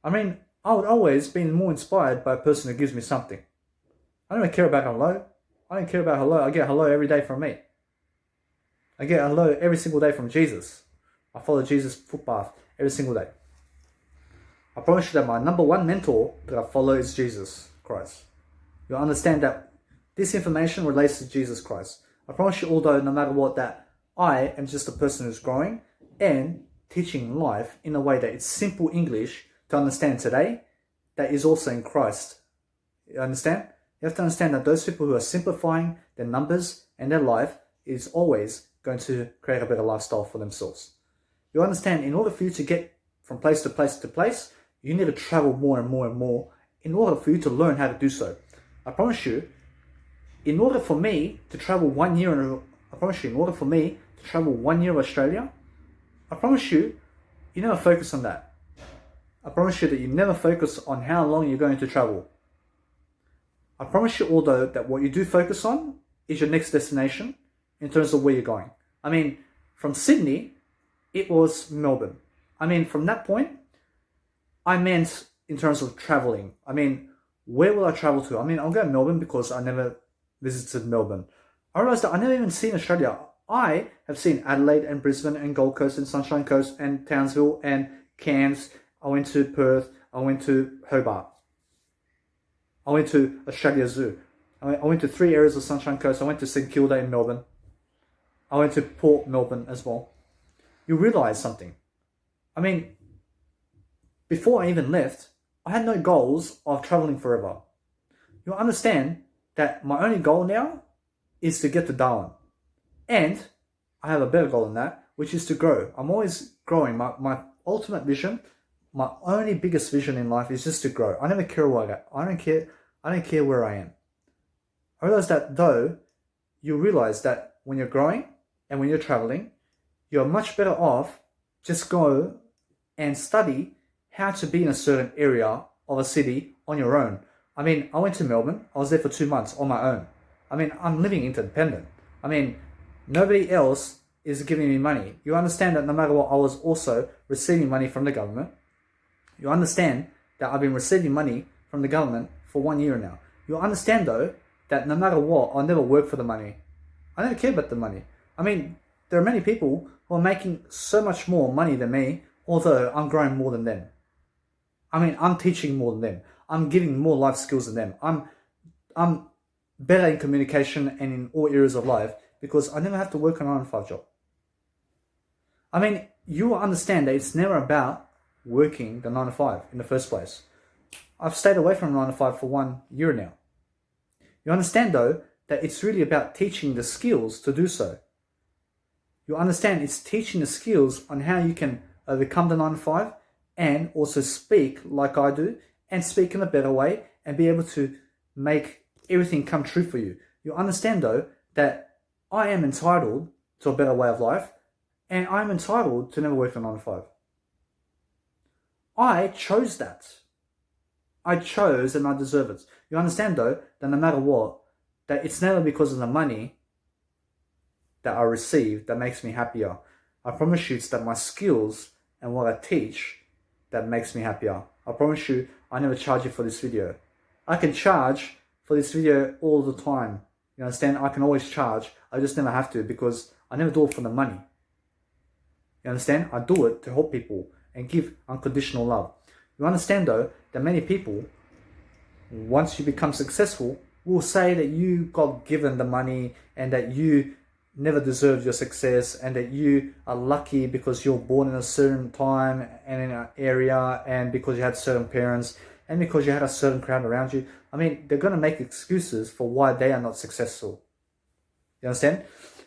I mean, I would always be more inspired by a person who gives me something. I don't care about hello. I don't care about hello. I get hello every day from me. I get hello every single day from Jesus. I follow Jesus' footpath every single day. I promise you that my number one mentor that I follow is Jesus Christ. You'll understand that this information relates to Jesus Christ. I promise you, although no matter what, that I am just a person who's growing and teaching life in a way that it's simple English to understand today, that is also in Christ. You understand? You have to understand that those people who are simplifying their numbers and their life is always going to create a better lifestyle for themselves. You understand, in order for you to get from place to place to place, you need to travel more and more and more in order for you to learn how to do so. I promise you, in order for me to travel 1 year in order for me to travel 1 year of Australia, I promise you, you never focus on that. I promise you that you never focus on how long you're going to travel. I promise you, although, that what you do focus on is your next destination in terms of where you're going. I mean, from Sydney, it was Melbourne. I mean, from that point, I meant in terms of traveling. I mean, where will I travel to? I mean, I'll go to Melbourne because I never visited Melbourne. I realized that I never even seen Australia. I have seen Adelaide and Brisbane and Gold Coast and Sunshine Coast and Townsville and Cairns. I went to Perth. I went to Hobart. I went to Australia Zoo. I went to 3 areas of Sunshine Coast. I went to St Kilda in Melbourne. I went to Port Melbourne as well. You realize something. I mean, before I even left, I had no goals of traveling forever. You understand that my only goal now is to get to Darwin. And I have a better goal than that, which is to grow. I'm always growing. My ultimate vision, my only biggest vision in life is just to grow. I never care where I go. I don't care where I am. I realize that though, you realize that when you're growing and when you're traveling, you're much better off just go and study how to be in a certain area of a city on your own. I mean, I went to Melbourne. I was there for 2 months on my own. I mean, I'm living independent. I mean, nobody else is giving me money. You understand that no matter what, I was also receiving money from the government. You understand that I've been receiving money from the government for 1 year now. You understand though, that no matter what, I'll never work for the money. I don't care about the money. I mean, there are many people who are making so much more money than me, although I'm growing more than them. I mean, I'm teaching more than them. I'm giving more life skills than them. I'm better in communication and in all areas of life because I never have to work a 9-to-5 job. I mean, you will understand that it's never about working the 9-to-5 in the first place. I've stayed away from 9-to-5 for 1 year now. You understand though, that it's really about teaching the skills to do so. You understand it's teaching the skills on how you can overcome the 9-to-5 and also speak like I do and speak in a better way and be able to make everything come true for you. You understand though, that I am entitled to a better way of life and I'm entitled to never work a 9-to-5. I chose that. I chose and I deserve it. You understand though, that no matter what, that it's never because of the money that I receive that makes me happier. I promise you it's that my skills and what I teach that makes me happier. I promise you I never charge you for this video. I can charge for this video all the time. You understand? I can always charge. I just never have to because I never do it for the money. You understand? I do it to help people and give unconditional love. You understand though, that many people, once you become successful, will say that you got given the money and that you never deserved your success and that you are lucky because you're born in a certain time and in an area and because you had certain parents and because you had a certain crowd around you. I mean, they're going to make excuses for why they are not successful. You understand?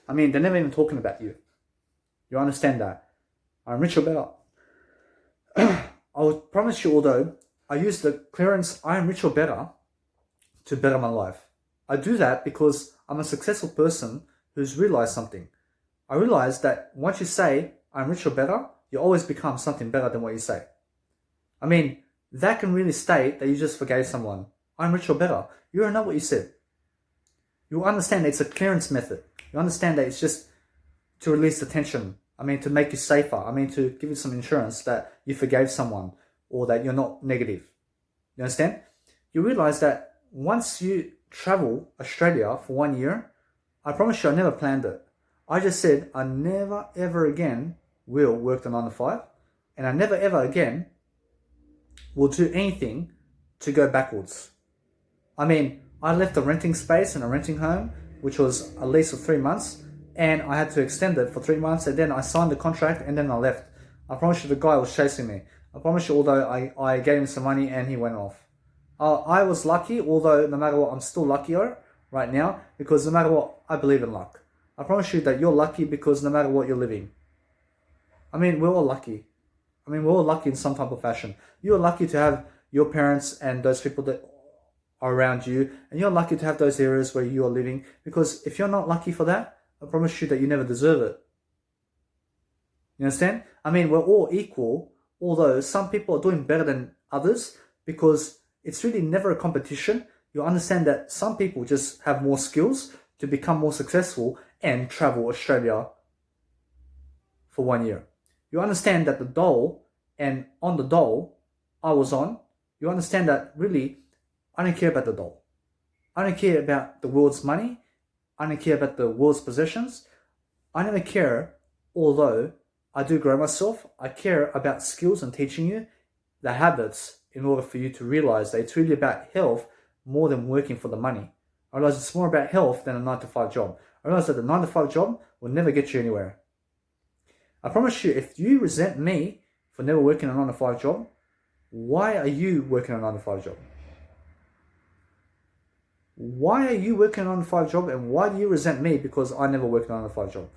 I mean, they're never even talking about you. You understand that? I'm rich or better. I will promise you, although, I use the clearance I am rich or better to better my life. I do that because I'm a successful person who's realized something. I realized that once you say I'm rich or better, you always become something better than what you say. I mean, that can really state that you just forgave someone. I'm rich or better. You already know what you said. You understand that it's a clearance method. You understand that it's just to release the tension. To make you safer. To give you some insurance that you forgave someone or that you're not negative. You understand? You realize that once you travel Australia for 1 year, I promise you I never planned it. I just said I never ever again will work the 9 to 5, and I never ever again will do anything to go backwards. I left a renting space in a renting home, which was a lease of 3 months, and I had to extend it for 3 months, and then I signed the contract, and then I left. I promise you the guy was chasing me. I promise you, although I gave him some money and he went off. I was lucky, although no matter what, I'm still luckier right now, because no matter what, I believe in luck. I promise you that you're lucky because no matter what, you're living. We're all lucky. We're all lucky in some type of fashion. You're lucky to have your parents and those people that are around you, and you're lucky to have those areas where you are living, because if you're not lucky for that, I promise you that you never deserve it. You understand? We're all equal, although some people are doing better than others, because it's really never a competition. You understand that some people just have more skills to become more successful and travel Australia for 1 year. You understand that the dole, and on the dole I was on, you understand that really I don't care about the dole. I don't care about the world's money. I don't care about the world's possessions. I never care, although I do grow myself. I care about skills and teaching you the habits in order for you to realize that it's really about health more than working for the money. I realize it's more about health than a 9 to 5 job. I realize that the 9 to 5 job will never get you anywhere. I promise you, if you resent me for never working a 9 to 5 job, why are you working a 9 to 5 job? Why are you working a 9 to 5 job, and why do you resent me because I never worked a 9 to 5 job?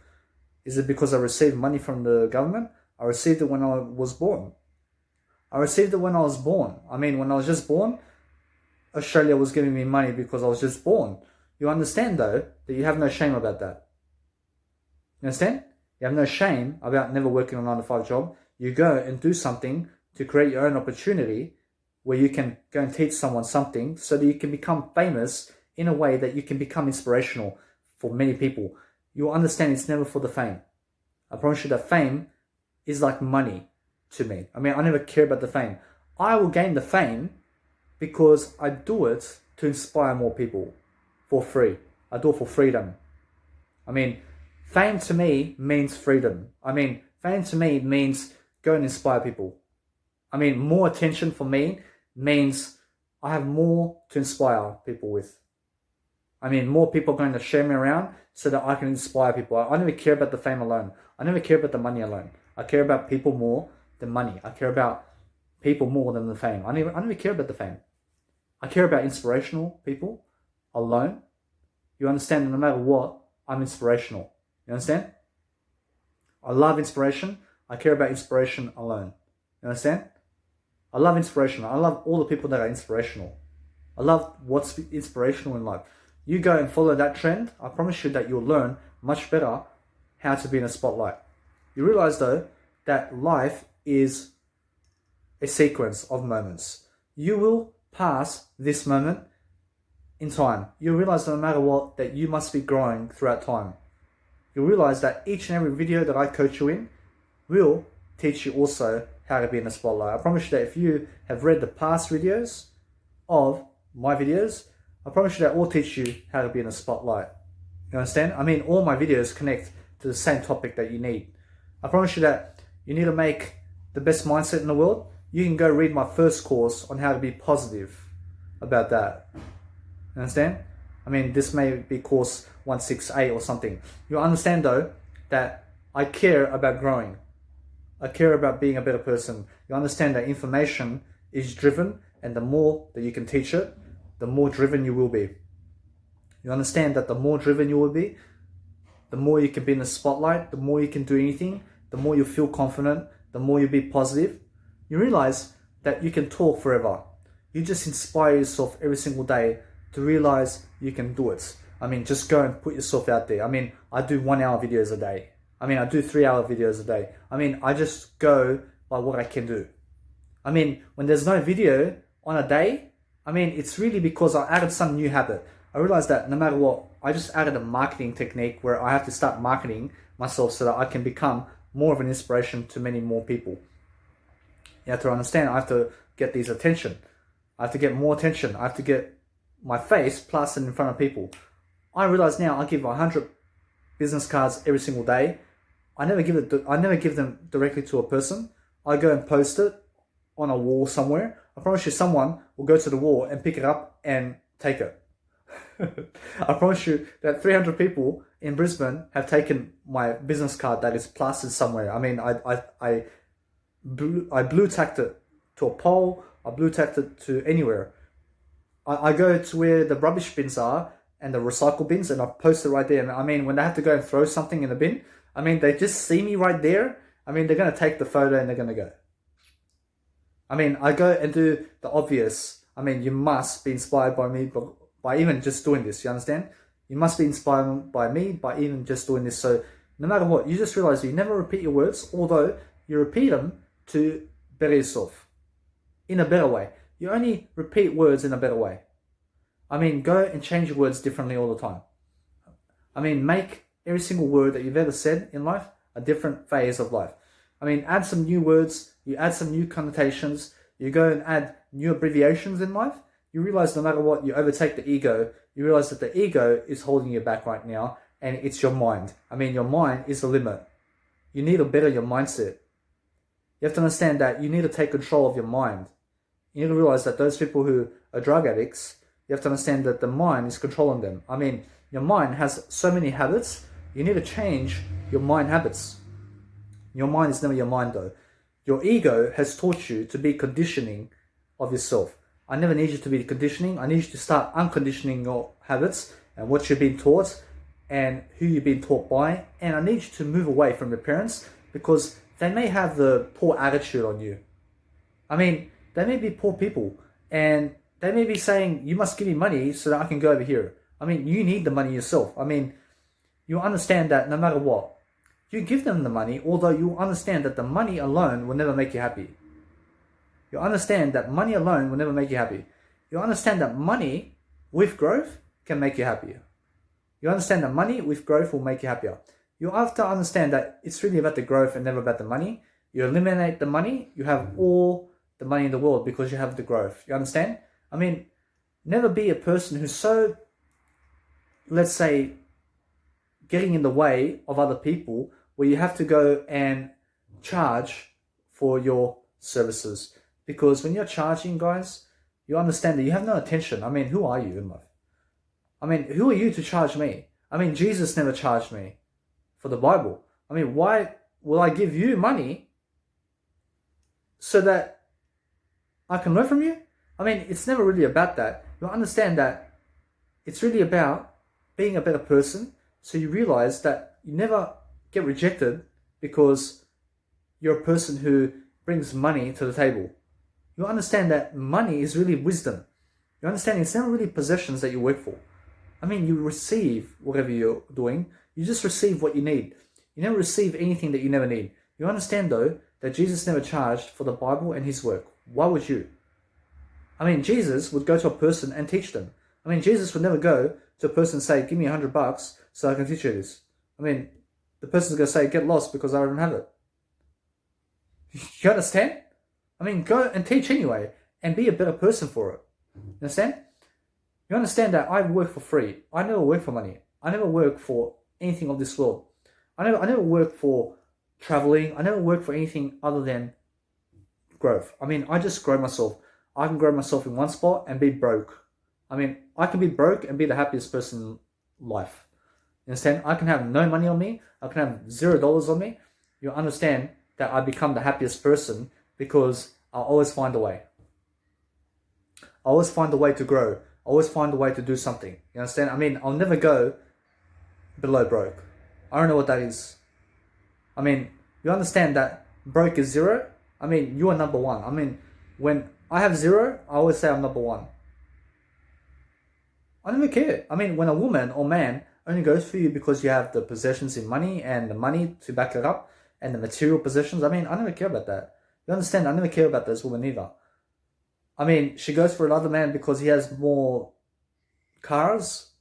Is it because I received money from the government? I received it when I was born. When I was just born, Australia was giving me money because I was just born. You understand, though, that you have no shame about that. You understand? You have no shame about never working a 9 to 5 job. You go and do something to create your own opportunity where you can go and teach someone something so that you can become famous in a way that you can become inspirational for many people. You understand it's never for the fame. I promise you that fame is like money to me. I never care about the fame. I will gain the fame because I do it to inspire more people for free. I do it for freedom. Fame to me means freedom. Fame to me means go and inspire people. More attention for me means I have more to inspire people with. More people are going to share me around so that I can inspire people. I never care about the fame alone. I never care about the money alone. I care about people more than money. I care about people more than the fame. I never care about the fame. I care about inspirational people alone. You understand that no matter what, I'm inspirational. You understand? I love inspiration. I care about inspiration alone. You understand? I love inspiration. I love all the people that are inspirational. I love what's inspirational in life. You go and follow that trend, I promise you that you'll learn much better how to be in a spotlight. You realize, though, that life is a sequence of moments. You will pass this moment in time. You realize that no matter what, that you must be growing throughout time. You realize that each and every video that I coach you in will teach you also how to be in the spotlight. I promise you that if you have read the past videos of my videos, I promise you that will teach you how to be in the spotlight. You understand? All my videos connect to the same topic that you need. I promise you that you need to make the best mindset in the world. You can go read my first course on how to be positive about that. You understand? This may be course 168 or something. You understand, though, that I care about growing. I care about being a better person. You understand that information is driven, and the more that you can teach it, the more driven you will be. You understand that the more driven you will be, the more you can be in the spotlight, the more you can do anything, the more you feel confident, the more you be positive. You realize that you can talk forever. You just inspire yourself every single day to realize you can do it. Just go and put yourself out there. I do 1 hour videos a day. I do 3 hour videos a day. I just go by what I can do. I mean, when there's no video on a day, I mean, it's really because I added some new habit. I realized that no matter what, I just added a marketing technique where I have to start marketing myself so that I can become more of an inspiration to many more people. You have to understand, I have to get these attention. I have to get more attention. I have to get my face plastered in front of people. I realize now I give 100 business cards every single day. I never give them directly to a person. I go and post it on a wall somewhere. I promise you someone will go to the wall and pick it up and take it. I promise you that 300 people in Brisbane have taken my business card that is plastered somewhere. I mean, I blue tacked it to a pole. I blue tacked it to anywhere. I go to where the rubbish bins are and the recycle bins, and I post it right there. And I mean, when they have to go and throw something in the bin, I mean, they just see me right there. I mean, they're going to take the photo and they're going to go. I mean, I go and do the obvious. I mean, you must be inspired by me by even just doing this. You understand? You must be inspired by me by even just doing this. So no matter what, you just realize you never repeat your words, although you repeat them to better yourself in a better way. You only repeat words in a better way. I mean, go and change your words differently all the time. I mean, make every single word that you've ever said in life a different phase of life. I mean, add some new words, you add some new connotations, you go and add new abbreviations in life. You realize no matter what, you overtake the ego. You realize that the ego is holding you back right now, and it's your mind. I mean, your mind is the limit. You need to better your mindset. You have to understand that you need to take control of your mind. You need to realize that those people who are drug addicts, you have to understand that the mind is controlling them. I mean, your mind has so many habits. You need to change your mind habits. Your mind is never your mind though. Your ego has taught you to be conditioning of yourself. I never need you to be conditioning. I need you to start unconditioning your habits and what you've been taught and who you've been taught by. And I need you to move away from your parents because they may have the poor attitude on you. I mean, they may be poor people and they may be saying, you must give me money so that I can go over here. I mean, you need the money yourself. I mean, you understand that no matter what, you give them the money, although you understand that the money alone will never make you happy. You understand that money alone will never make you happy. You understand that money with growth can make you happier. You understand that money with growth will make you happier. You have to understand that it's really about the growth and never about the money. You eliminate the money, you have all the money in the world because you have the growth. You understand? I mean, never be a person who's so, let's say, getting in the way of other people where you have to go and charge for your services. Because when you're charging, guys, you understand that you have no attention. I mean, who are you in life? I mean, who are you to charge me? I mean, Jesus never charged me for the Bible. I mean, why will I give you money so that I can learn from you? I mean, it's never really about that. You understand that it's really about being a better person. So you realize that you never get rejected because you're a person who brings money to the table. You understand that money is really wisdom. You understand it's never really possessions that you work for. I mean, you receive whatever you're doing. You just receive what you need. You never receive anything that you never need. You understand, though, that Jesus never charged for the Bible and his work. Why would you? I mean, Jesus would go to a person and teach them. I mean, Jesus would never go to a person and say, give me $100 so I can teach you this. I mean, the person's going to say, get lost because I don't have it. You understand? I mean, go and teach anyway and be a better person for it. You understand? You understand that I work for free. I never work for money. I never work for anything of this world. I never work for traveling. I never work for anything other than growth. I mean, I just grow myself. I can grow myself in one spot and be broke. I mean, I can be broke and be the happiest person in life. You understand? I can have no money on me. I can have $0 on me. You understand that I become the happiest person because I'll always find a way. I always find a way to grow. I always find a way to do something. You understand? I mean, I'll never go below broke. I don't know what that is. I mean, you understand that broke is zero? I mean, you are number one. I mean, when I have zero, I always say I'm number one. I never care. I mean, when a woman or man only goes for you because you have the possessions in money and the money to back it up and the material possessions, I mean, I never care about that. You understand? I never care about those women either. I mean, she goes for another man because he has more cars.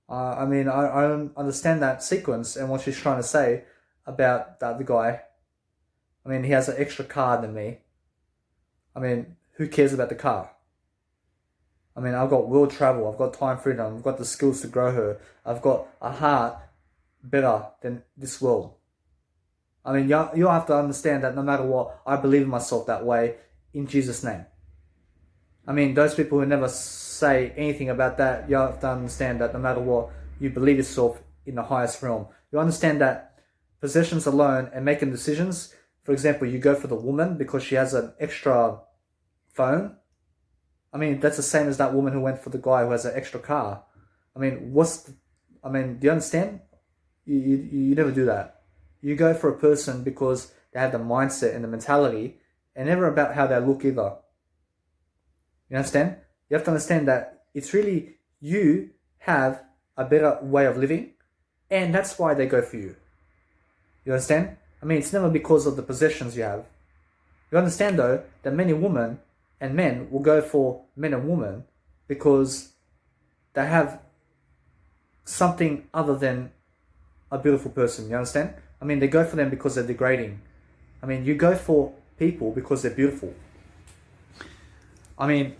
I mean, I don't understand that sequence and what she's trying to say about the other guy. I mean, he has an extra car than me. I mean, who cares about the car? I mean, I've got world travel, I've got time freedom, I've got the skills to grow her, I've got a heart better than this world. I mean, you have to understand that no matter what, I believe in myself that way in Jesus' name. I mean, those people who never say anything about that, you have to understand that no matter what, you believe yourself in the highest realm. You understand that possessions alone and making decisions, for example, you go for the woman because she has an extra phone. I mean, that's the same as that woman who went for the guy who has an extra car. I mean, do you understand? You never do that. You go for a person because they have the mindset and the mentality, and never about how they look either. You understand? You have to understand that it's really you have a better way of living, and that's why they go for you. You understand? I mean, it's never because of the possessions you have. You understand, though, that many women and men will go for men and women because they have something other than a beautiful person. You understand? I mean, they go for them because they're degrading. I mean, you go for people because they're beautiful. I mean,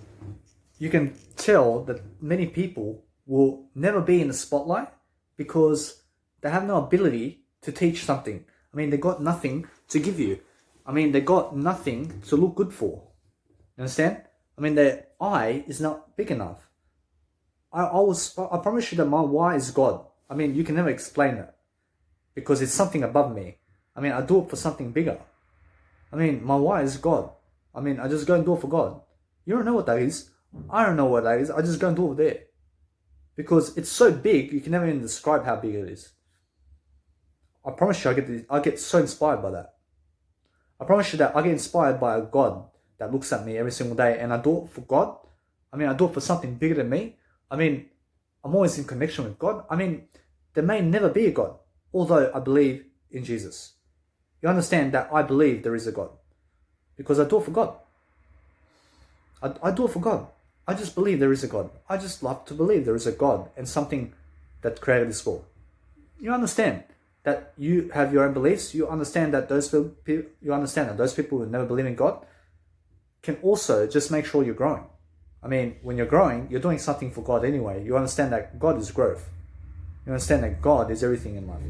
you can tell that many people will never be in the spotlight because they have no ability to teach something. I mean, they got nothing to give you. I mean, they got nothing to look good for. You understand? I mean, their eye is not big enough. I promise you that my why is God. I mean, you can never explain it because it's something above me. I mean, I do it for something bigger. I mean, my why is God. I mean, I just go and do it for God. You don't know what that is. I don't know what that is. I just go and do it there. Because it's so big, you can never even describe how big it is. I promise you, I get so inspired by that. I promise you that I get inspired by a God that looks at me every single day, and I do it for God. I mean, I do it for something bigger than me. I mean, I'm always in connection with God. I mean, there may never be a God, although I believe in Jesus. You understand that I believe there is a God because I do it for God. I do it for God. I just believe there is a God. I just love to believe there is a God and something that created this world. You understand that you have your own beliefs. You understand that those people who never believe in God can also just make sure you're growing. I mean, when you're growing, you're doing something for God anyway. You understand that God is growth. You understand that God is everything in life.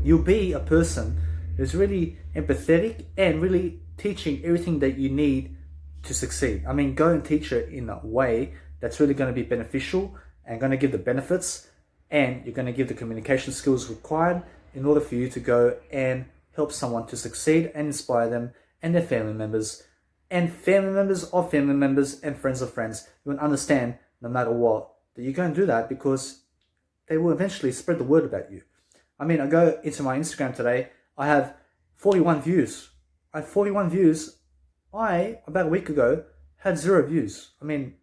You'll be a person who's really empathetic and really teaching everything that you need to succeed. I mean, go and teach it in a way that's really going to be beneficial and going to give the benefits, and you're going to give the communication skills required in order for you to go and help someone to succeed and inspire them and their family members and family members of family members and friends of friends. You will understand no matter what that you're going to do that because they will eventually spread the word about you. I mean, I go into my Instagram today, I have 41 views. I have 41 views. About a week ago, had 0 views. I mean,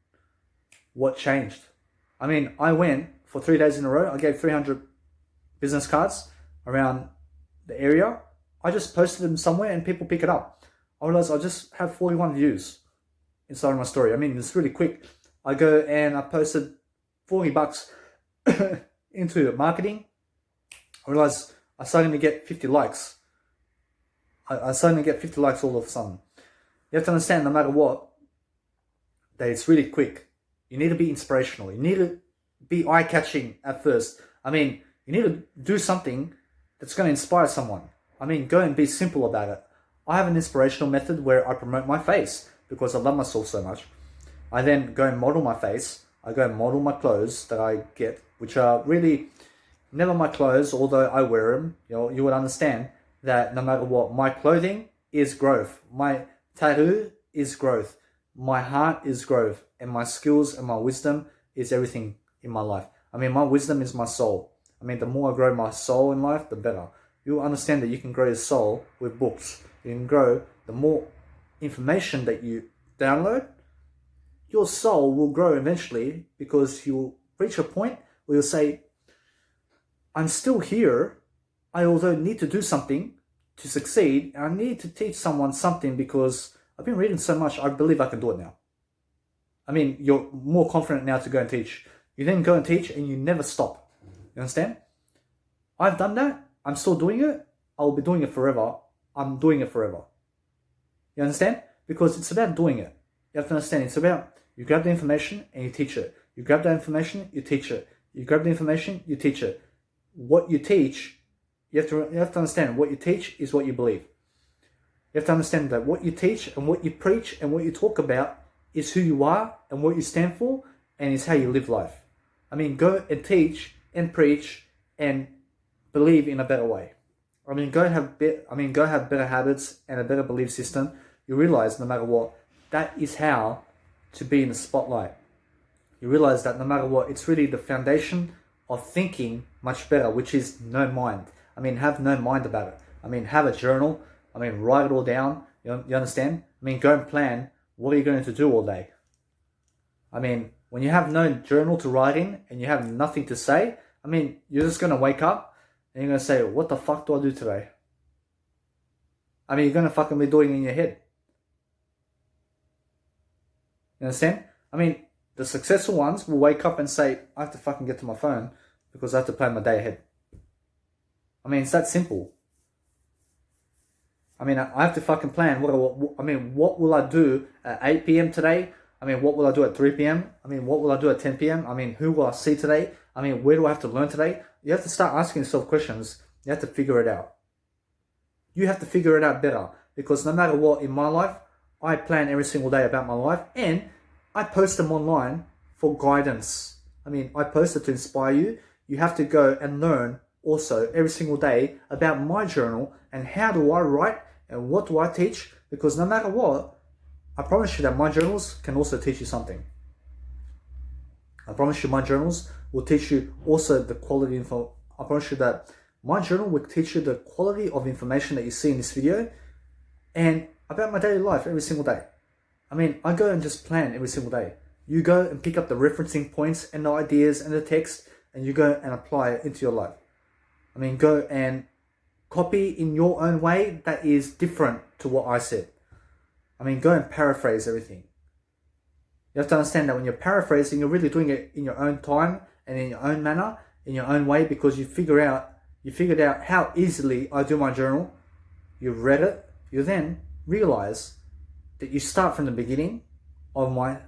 what changed? I mean, I went for 3 days in a row. I gave 300 business cards around the area. I just posted them somewhere and people pick it up. I realized I just have 41 views inside of my story. I mean, it's really quick. I go and I posted $40 into marketing. I realized I started to get 50 likes. I started to get 50 likes all of a sudden. You have to understand, no matter what, that it's really quick. You need to be inspirational. You need to be eye-catching at first. I mean, you need to do something that's going to inspire someone. I mean, go and be simple about it. I have an inspirational method where I promote my face because I love myself so much. I then go and model my face. I go and model my clothes that I get, which are really never my clothes, although I wear them. You would understand that no matter what, my clothing is growth. My tattoo is growth. My heart is growth. And my skills and my wisdom is everything in my life. I mean, my wisdom is my soul. I mean, the more I grow my soul in life, the better. You'll understand that you can grow your soul with books. You can grow, the more information that you download, your soul will grow eventually because you'll reach a point where you'll say, I'm still here. I although need to do something, to succeed, and I need to teach someone something because I've been reading so much, I believe I can do it now. I mean, you're more confident now to go and teach. You then go and teach and you never stop. You understand? I've done that. I'm still doing it. I'll be doing it forever. I'm doing it forever. You understand? Because it's about doing it. You have to understand, it's about you grab the information and you teach it. You grab the information, you teach it. You grab the information, you teach it. What you teach, you have to understand, what you teach is what you believe. You have to understand that what you teach and what you preach and what you talk about is who you are and what you stand for, and is how you live life. I mean, go and teach and preach and believe in a better way. I mean, go have better habits and a better belief system. You realize no matter what, that is how to be in the spotlight. You realize that no matter what, it's really the foundation of thinking much better, which is no mind. I mean, have no mind about it. I mean, have a journal. I mean, write it all down. You understand? I mean, go and plan. What are you going to do all day? I mean, when you have no journal to write in and you have nothing to say, I mean, you're just going to wake up and you're going to say, what the fuck do I do today? I mean, you're going to fucking be doing it in your head. You understand? I mean, the successful ones will wake up and say, I have to fucking get to my phone because I have to plan my day ahead. I mean, it's that simple. I mean, I have to fucking plan. What will I do at 8 p.m. today? I mean, what will I do at 3 p.m.? I mean, what will I do at 10 p.m.? I mean, who will I see today? I mean, where do I have to learn today? You have to start asking yourself questions. You have to figure it out. You have to figure it out better, because no matter what in my life, I plan every single day about my life, and I post them online for guidance. I mean, I post it to inspire you. You have to go and learn also every single day about my journal and how do I write and what do I teach, because no matter what, I promise you that my journals can also teach you something. I promise you my journals will teach you also the quality info. I promise you that my journal will teach you the quality of information that you see in this video and about my daily life every single day. I mean, I go and just plan every single day. You go and pick up the referencing points and the ideas and the text, and you go and apply it into your life. I mean, go and copy in your own way that is different to what I said. I mean, go and paraphrase everything. You have to understand that when you're paraphrasing, you're really doing it in your own time and in your own manner, in your own way, because you figured out how easily I do my journal. You've read it. You then realize that you start from the beginning of my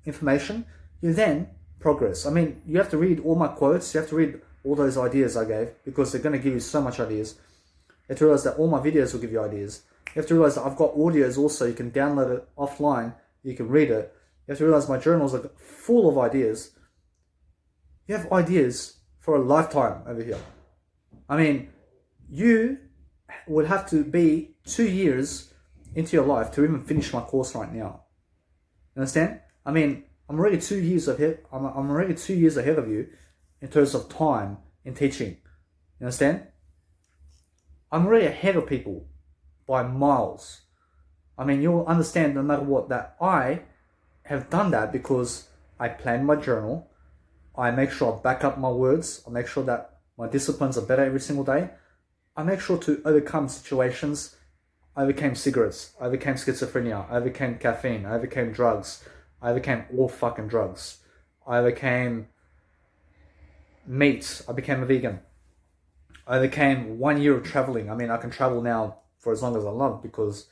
information. You then progress. I mean, you have to read all my quotes. You have to read all those ideas I gave, because they're going to give you so much ideas. You have to realize that all my videos will give you ideas. You have to realize that I've got audios also. You can download it offline. You can read it. You have to realize my journals are full of ideas. You have ideas for a lifetime over here. I mean, you would have to be 2 years into your life to even finish my course right now. You understand? I mean, I'm already 2 years ahead. I'm already 2 years ahead of you in terms of time in teaching. You understand? I'm already ahead of people by miles. I mean, you'll understand no matter what that I have done that because I plan my journal. I make sure I back up my words. I make sure that my disciplines are better every single day. I make sure to overcome situations. I overcame cigarettes. I overcame schizophrenia. I overcame caffeine. I overcame drugs. I overcame all fucking drugs. I overcame meat. I became a vegan. I overcame 1 year of traveling. I mean, I can travel now for as long as I love because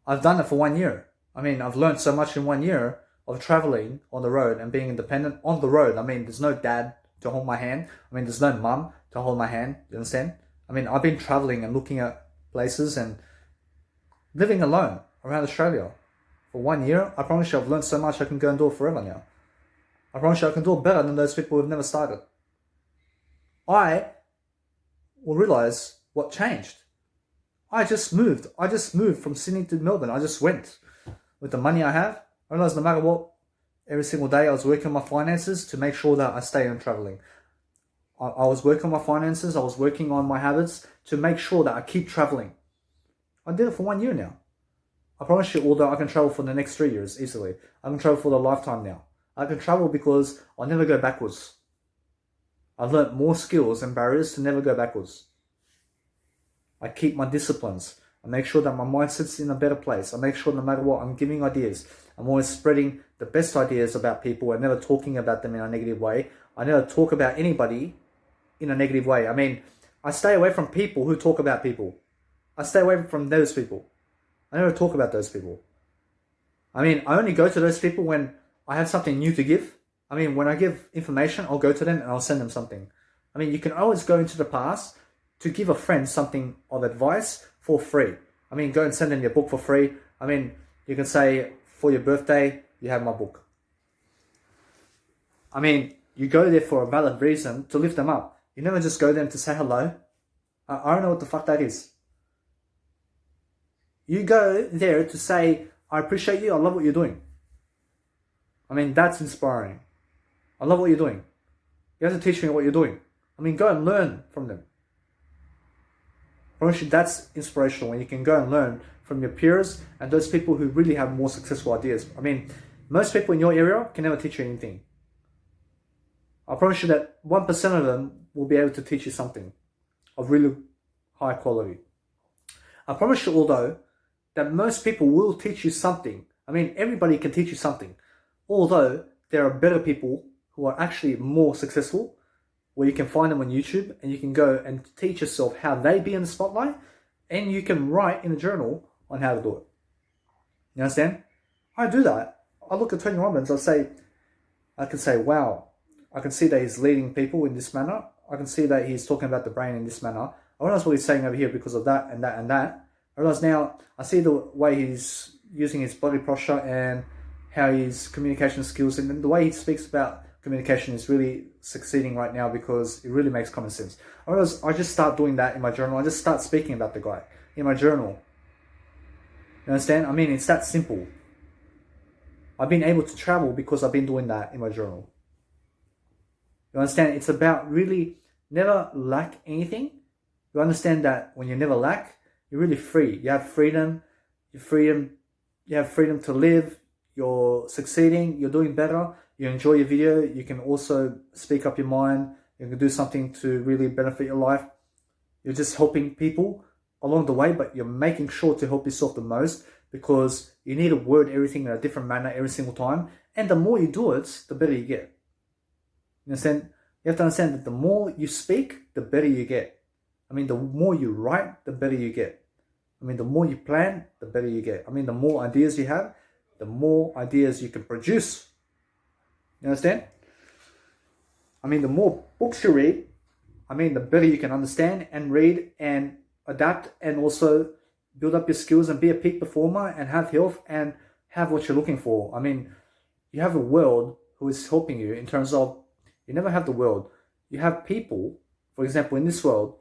I've done it for 1 year. I mean, I've learned so much in 1 year of traveling on the road and being independent on the road. I mean, there's no dad to hold my hand. I mean, there's no mum to hold my hand. You understand? I mean, I've been traveling and looking at places and living alone around Australia for 1 year. I promise you I've learned so much I can go and do it forever now. I promise you I can do it better than those people who've never started. I will realize what changed. I just moved from Sydney to Melbourne. I just went with the money I have. I realized no matter what, every single day I was working on my finances to make sure that I stay on traveling. I was working on my finances. I was working on my habits to make sure that I keep traveling. I did it for 1 year now. I promise you, although I can travel for the next 3 years easily. I can travel for the lifetime now. I can travel because I'll never go backwards. I've learned more skills and barriers to never go backwards. I keep my disciplines. I make sure that my mind sits in a better place. I make sure no matter what, I'm giving ideas. I'm always spreading the best ideas about people and never talking about them in a negative way. I never talk about anybody in a negative way. I mean, I stay away from people who talk about people. I stay away from those people. I never talk about those people. I mean, I only go to those people when I have something new to give. I mean, when I give information, I'll go to them and I'll send them something. I mean, you can always go into the past to give a friend something of advice for free. I mean, go and send them your book for free. I mean, you can say, for your birthday, you have my book. I mean, you go there for a valid reason to lift them up. You never just go there to say hello. I don't know what the fuck that is. You go there to say, I appreciate you, I love what you're doing. I mean, that's inspiring. I love what you're doing. You have to teach me what you're doing. I mean, go and learn from them. That's inspirational when you can go and learn from your peers and those people who really have more successful ideas. I mean, most people in your area can never teach you anything. I promise you that 1% of them will be able to teach you something of really high quality. I promise you, although, that most people will teach you something. I mean, everybody can teach you something. Although, there are better people who are actually more successful, where you can find them on YouTube and you can go and teach yourself how they be in the spotlight, and you can write in a journal on how to do it. You understand? I do that. I look at Tony Robbins, I can say, wow, I can see that he's leading people in this manner. I can see that he's talking about the brain in this manner. I realize what he's saying over here because of that and that and that. I realize now, I see the way he's using his body posture and how his communication skills and the way he speaks about communication is really succeeding right now because it really makes common sense. I just start doing that in my journal. I just start speaking about the guy in my journal. You understand? I mean, it's that simple. I've been able to travel because I've been doing that in my journal. You understand? It's about really never lack anything. You understand that when you never lack, you're really free. You have freedom. You have freedom to live. You're succeeding. You're doing better. You enjoy your video. You can also speak up your mind. You can do something to really benefit your life. You're just helping people along the way, but you're making sure to help yourself the most because you need to word everything in a different manner every single time. And the more you do it, the better you get. You understand? You have to understand that the more you speak, the better you get. I mean, the more you write, the better you get. I mean, the more you plan, the better you get. I mean, the more ideas you have, the more ideas you can produce. You understand? I mean, the more books you read, I mean, the better you can understand and read and adapt and also build up your skills and be a peak performer and have health and have what you're looking for. I mean, you have a world who is helping you in terms of, you never have the world. You have people, for example, in this world,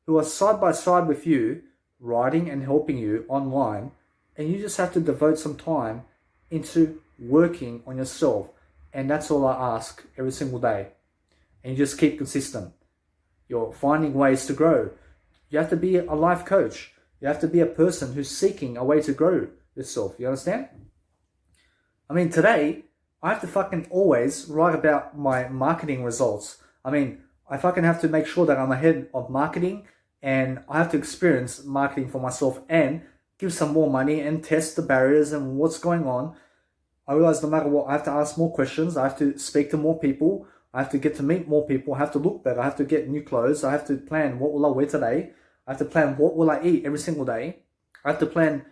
who are side by side with you, writing and helping you online, and you just have to devote some time into working on yourself. And that's all I ask every single day. And you just keep consistent. You're finding ways to grow. You have to be a life coach. You have to be a person who's seeking a way to grow yourself. You understand? I mean, today, I have to fucking always write about my marketing results. I mean, I fucking have to make sure that I'm ahead of marketing, and I have to experience marketing for myself and give some more money and test the barriers and what's going on. I realize no matter what, I have to ask more questions. I have to speak to more people. I have to get to meet more people. I have to look better. I have to get new clothes. I have to plan what will I wear today. I have to plan what will I eat every single day. I have to plan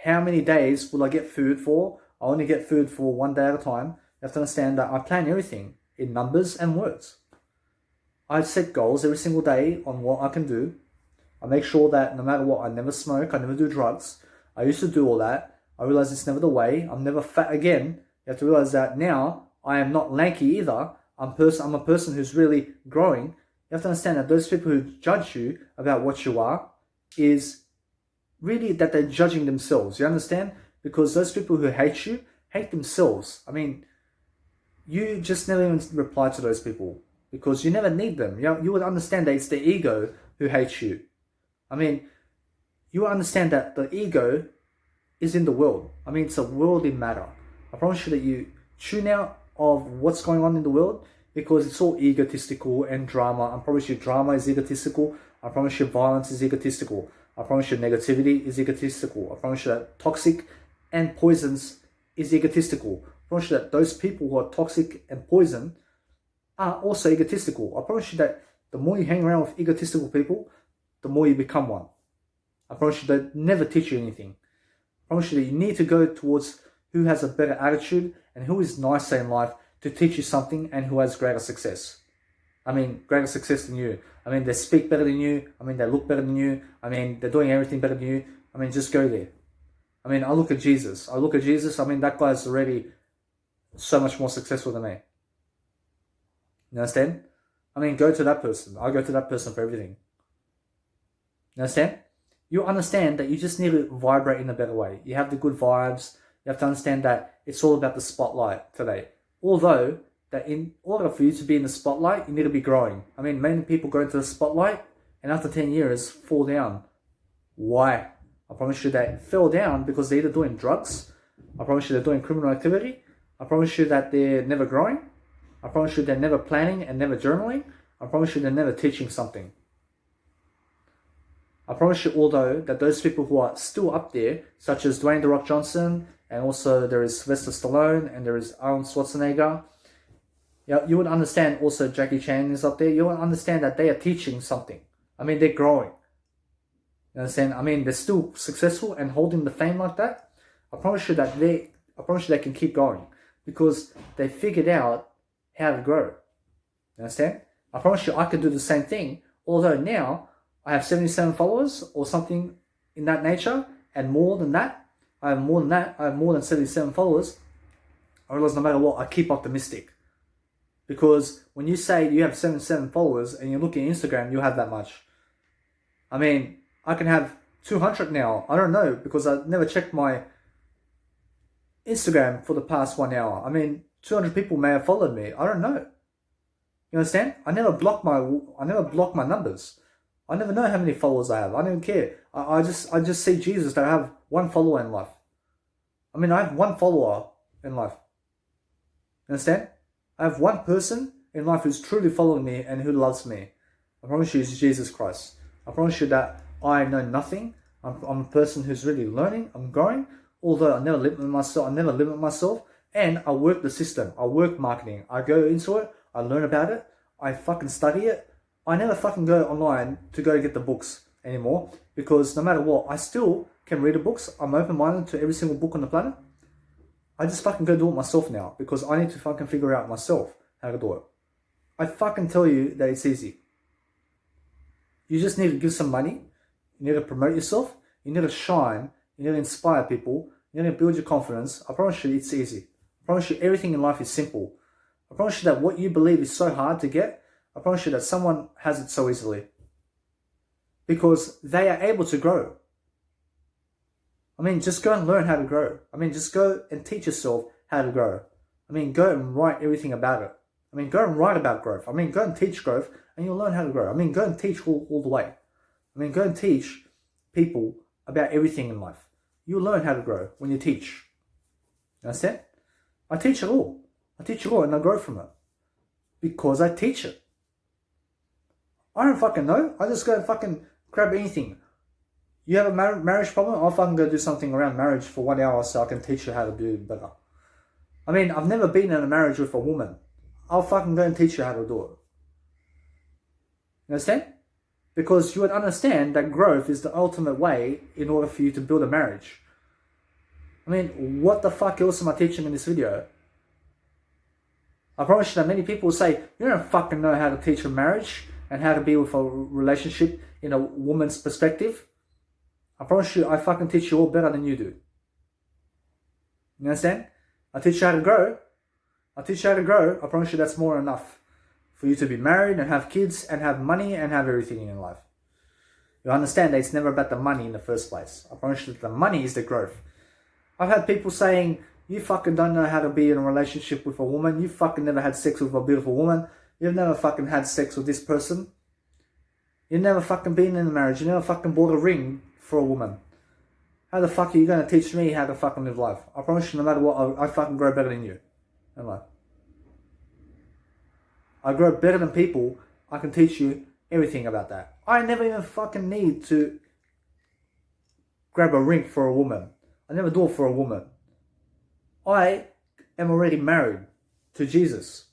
how many days will I get food for. I only get food for 1 day at a time. You have to understand that I plan everything in numbers and words. I set goals every single day on what I can do. I make sure that no matter what, I never smoke. I never do drugs. I used to do all that. I realize it's never the way. I'm never fat again. You have to realize that now I am not lanky either. I'm a person who's really growing. You have to understand that those people who judge you about what you are is really that they're judging themselves. You understand? Because those people who hate you hate themselves. I mean, you just never even reply to those people because you never need them. You would understand that it's the ego who hates you. I mean, you understand that the ego is in the world. I mean, it's a worldly matter. I promise you that you tune out of what's going on in the world because it's all egotistical and drama. I promise you drama is egotistical. I promise you violence is egotistical. I promise you negativity is egotistical. I promise you that toxic and poisons is egotistical. I promise you that those people who are toxic and poison are also egotistical. I promise you that the more you hang around with egotistical people, the more you become one. I promise you that never teach you anything. I promise you that you need to go towards who has a better attitude and who is nicer in life to teach you something and who has greater success. I mean, greater success than you. I mean, they speak better than you. I mean, they look better than you. I mean, they're doing everything better than you. I mean, just go there. I mean, I look at Jesus. I mean, that guy's already so much more successful than me. You understand? I mean, go to that person. I go to that person for everything. You understand? You understand that you just need to vibrate in a better way. You have the good vibes. You have to understand that it's all about the spotlight today. Although, that in order for you to be in the spotlight, you need to be growing. I mean, many people go into the spotlight and after 10 years fall down. Why? I promise you they fell down because they're either doing drugs. I promise you they're doing criminal activity. I promise you that they're never growing. I promise you they're never planning and never journaling. I promise you they're never teaching something. I promise you, although, that those people who are still up there, such as Dwayne "The Rock" Johnson, and also there is Sylvester Stallone, and there is Arnold Schwarzenegger, you would understand also Jackie Chan is up there. You would understand that they are teaching something. I mean, they're growing. You understand? I mean, they're still successful and holding the fame like that. I promise you that they can keep going because they figured out how to grow. You understand? I promise you I can do the same thing. Although now I have 77 followers or something in that nature, and more than that. I have more than 77 followers. I realize no matter what, I keep optimistic. Because when you say you have 77 followers and you look at Instagram, you have that much. I mean, I can have 200 now. I don't know because I never checked my Instagram for the past 1 hour. I mean, 200 people may have followed me. I don't know. You understand? I never block my numbers. I never know how many followers I have. I don't care. I just see Jesus that I have one follower in life. I mean, I have one follower in life. You understand? I have one person in life who's truly following me and who loves me. I promise you it's Jesus Christ. I promise you that I know nothing. I'm a person who's really learning. I'm growing. Although I never limit myself. And I work the system. I work marketing. I go into it. I learn about it. I fucking study it. I never fucking go online to go get the books anymore. Because no matter what, I still can read the books. I'm open-minded to every single book on the planet. I just fucking go do it myself now. Because I need to fucking figure out myself how to do it. I fucking tell you that it's easy. You just need to give some money. You need to promote yourself. You need to shine. You need to inspire people. You need to build your confidence. I promise you it's easy. I promise you everything in life is simple. I promise you that what you believe is so hard to get, I promise you that someone has it so easily. Because they are able to grow. I mean, just go and learn how to grow. I mean, just go and teach yourself how to grow. I mean, go and write everything about it. I mean, go and write about growth. I mean, go and teach growth and you'll learn how to grow. I mean, go and teach all the way. I mean, go and teach people about everything in life. You'll learn how to grow when you teach. You understand? I teach it all. I teach it all and I grow from it. Because I teach it. I don't fucking know. I just go and fucking grab anything. You have a marriage problem? I'll fucking go do something around marriage for 1 hour so I can teach you how to do it better. I mean, I've never been in a marriage with a woman. I'll fucking go and teach you how to do it. You understand? Because you would understand that growth is the ultimate way in order for you to build a marriage. I mean, what the fuck else am I teaching in this video? I promise you that many people will say, you don't fucking know how to teach a marriage and how to be with a relationship in a woman's perspective. I promise you, I fucking teach you all better than you do. You understand? I teach you how to grow. I teach you how to grow. I promise you that's more than enough for you to be married and have kids and have money and have everything in your life. You understand that it's never about the money in the first place. I promise you that the money is the growth. I've had people saying, you fucking don't know how to be in a relationship with a woman. You fucking never had sex with a beautiful woman. You've never fucking had sex with this person. You've never fucking been in a marriage. You never fucking bought a ring for a woman. How the fuck are you going to teach me how to fucking live life? I promise you, no matter what, I fucking grow better than you in life. I grow better than people. I can teach you everything about that. I never even fucking need to grab a ring for a woman. I never do it for a woman. I am already married to Jesus.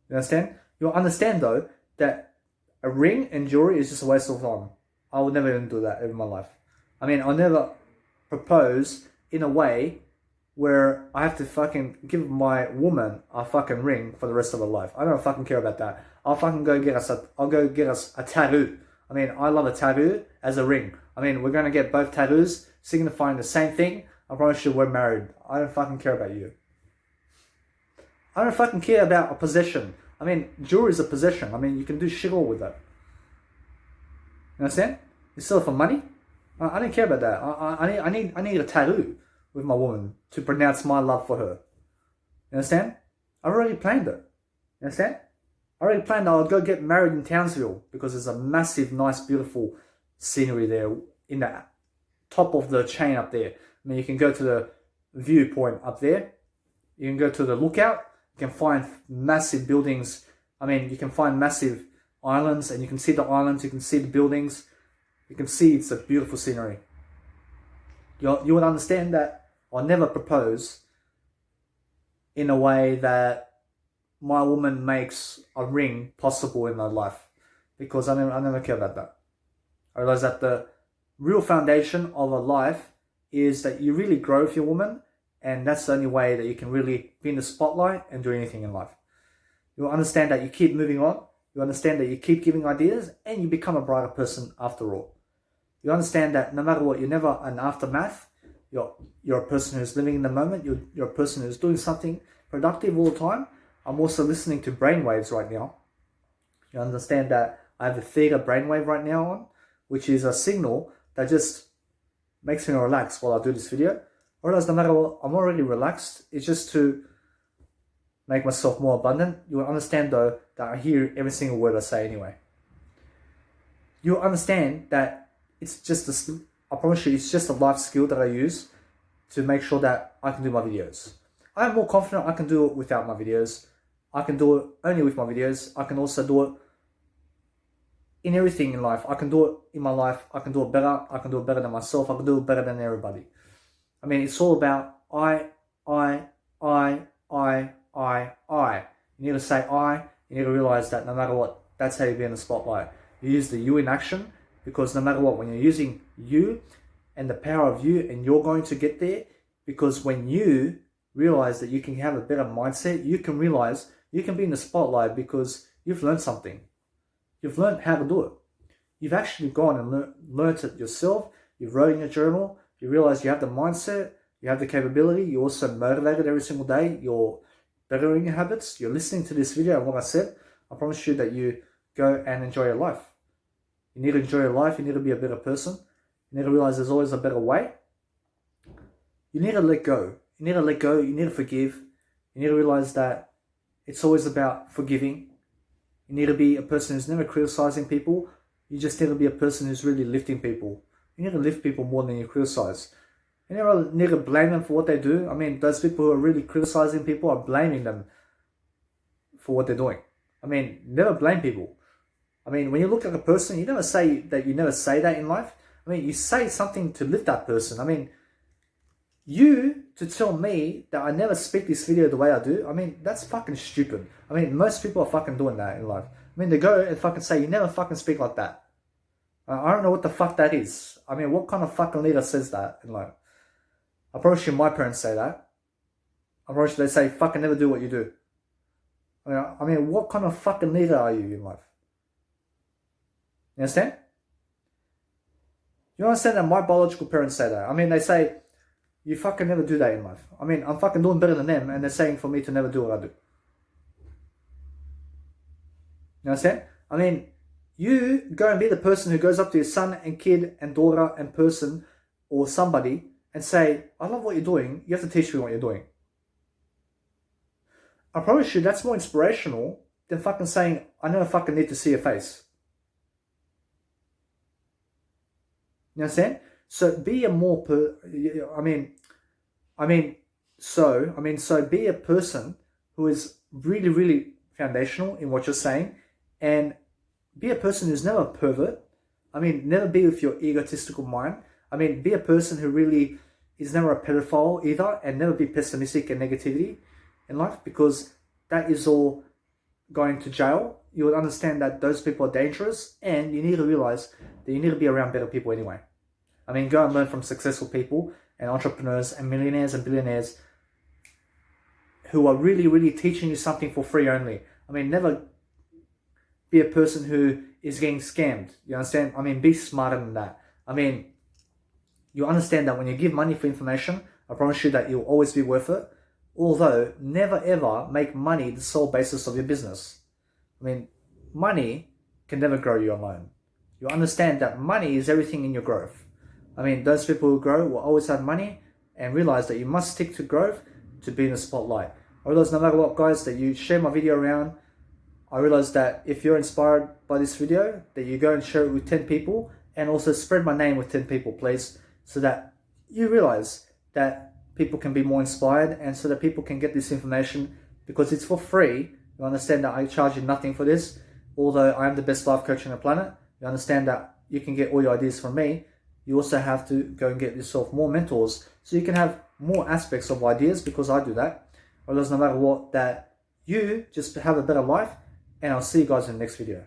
You understand? You'll understand though that a ring and jewelry is just a waste of time. I would never even do that in my life. I mean, I'll never propose in a way where I have to fucking give my woman a fucking ring for the rest of her life. I don't fucking care about that. I'll go get us a tattoo. I mean, I love a tattoo as a ring. I mean, we're gonna get both tattoos signifying the same thing. I promise you we're married. I don't fucking care about you. I don't fucking care about a possession. I mean, jewelry is a possession. I mean, you can do shit all with that. You understand? You sell it for money? I don't care about that. I need a tattoo with my woman to pronounce my love for her. You understand? I've already planned it. You understand? I already planned that I'll go get married in Townsville because there's a massive, nice, beautiful scenery there in the top of the chain up there. I mean, you can go to the viewpoint up there. You can go to the lookout. You can find massive buildings. I mean, you can find massive islands and you can see the islands. You can see the buildings. You can see it's a beautiful scenery. You would understand that I'll never propose in a way that my woman makes a ring possible in her life, because I never care about that. I realize that the real foundation of a life is that you really grow with your woman, and that's the only way that you can really be in the spotlight and do anything in life. You'll understand that you keep moving on. You understand that you keep giving ideas, and you become a brighter person after all. You understand that no matter what, you're never an aftermath. You're a person who's living in the moment. You're a person who's doing something productive all the time. I'm also listening to brainwaves right now. You understand that I have a theta brainwave right now on, which is a signal that just makes me relax while I do this video. Whereas no matter what, I'm already relaxed. It's just to make myself more abundant. You will understand though that I hear every single word I say anyway. You'll understand that it's just I promise you, it's just a life skill that I use to make sure that I can do my videos. I'm more confident I can do it without my videos. I can do it only with my videos. I can also do it in everything in life. I can do it in my life. I can do it better. I can do it better than myself. I can do it better than everybody. I mean, it's all about I. You need to say I. You need to realize that no matter what, that's how you be in the spotlight. You use the you in action, because no matter what, when you're using you and the power of you, and you're going to get there, because when you realize that you can have a better mindset, you can realize you can be in the spotlight because you've learned something. You've learned how to do it. You've actually gone and learned it yourself. You've wrote in your journal. You realize you have the mindset. You have the capability. You're also motivated every single day. You're bettering your habits. You're listening to this video and what I said. I promise you that you go and enjoy your life. You need to enjoy your life. You need to be a better person. You need to realize there's always a better way. You need to let go. You need to let go. You need to forgive. You need to realize that it's always about forgiving. You need to be a person who's never criticizing people. You just need to be a person who's really lifting people. You need to lift people more than you criticize. You never need to blame them for what they do. I mean, those people who are really criticizing people are blaming them for what they're doing. I mean, never blame people. I mean, when you look at a person, you never say that in life. I mean, you say something to lift that person. I mean, you to tell me that I never speak this video the way I do, I mean, that's fucking stupid. I mean, most people are fucking doing that in life. I mean, they go and fucking say, you never fucking speak like that. I don't know what the fuck that is. I mean, what kind of fucking leader says that in life? I promise you my parents say that. I promise you they say, fucking never do what you do. I mean, what kind of fucking leader are you in life? You understand? You understand that my biological parents say that? I mean, they say, you fucking never do that in life. I mean, I'm fucking doing better than them, and they're saying for me to never do what I do. You understand? I mean, you go and be the person who goes up to your son and kid and daughter and person or somebody and say, I love what you're doing. You have to teach me what you're doing. I promise you that's more inspirational than fucking saying, I never fucking need to see your face. You understand? So be a more, so be a person who is really, really foundational in what you're saying, and be a person who's never a pervert. I mean, never be with your egotistical mind. I mean, be a person who really is never a pedophile either, and never be pessimistic and negativity in life, because that is all going to jail. You would understand that those people are dangerous, and you need to realize that you need to be around better people anyway. I mean, go and learn from successful people and entrepreneurs and millionaires and billionaires who are really, really teaching you something for free only. I mean, never be a person who is getting scammed. You understand? I mean, be smarter than that. I mean, you understand that when you give money for information, I promise you that you'll always be worth it. Although, never ever make money the sole basis of your business. I mean, money can never grow you alone. You understand that money is everything in your growth. I mean, those people who grow will always have money, and realize that you must stick to growth to be in the spotlight. I realize no matter what, guys, that you share my video around. I realize that if you're inspired by this video, that you go and share it with 10 people, and also spread my name with 10 people, please, so that you realize that people can be more inspired, and so that people can get this information, because it's for free. You understand that I charge you nothing for this, although I am the best life coach on the planet. You understand that you can get all your ideas from me. You also have to go and get yourself more mentors, so you can have more aspects of ideas, because I do that. Or no matter what, that you just have a better life, and I'll see you guys in the next video.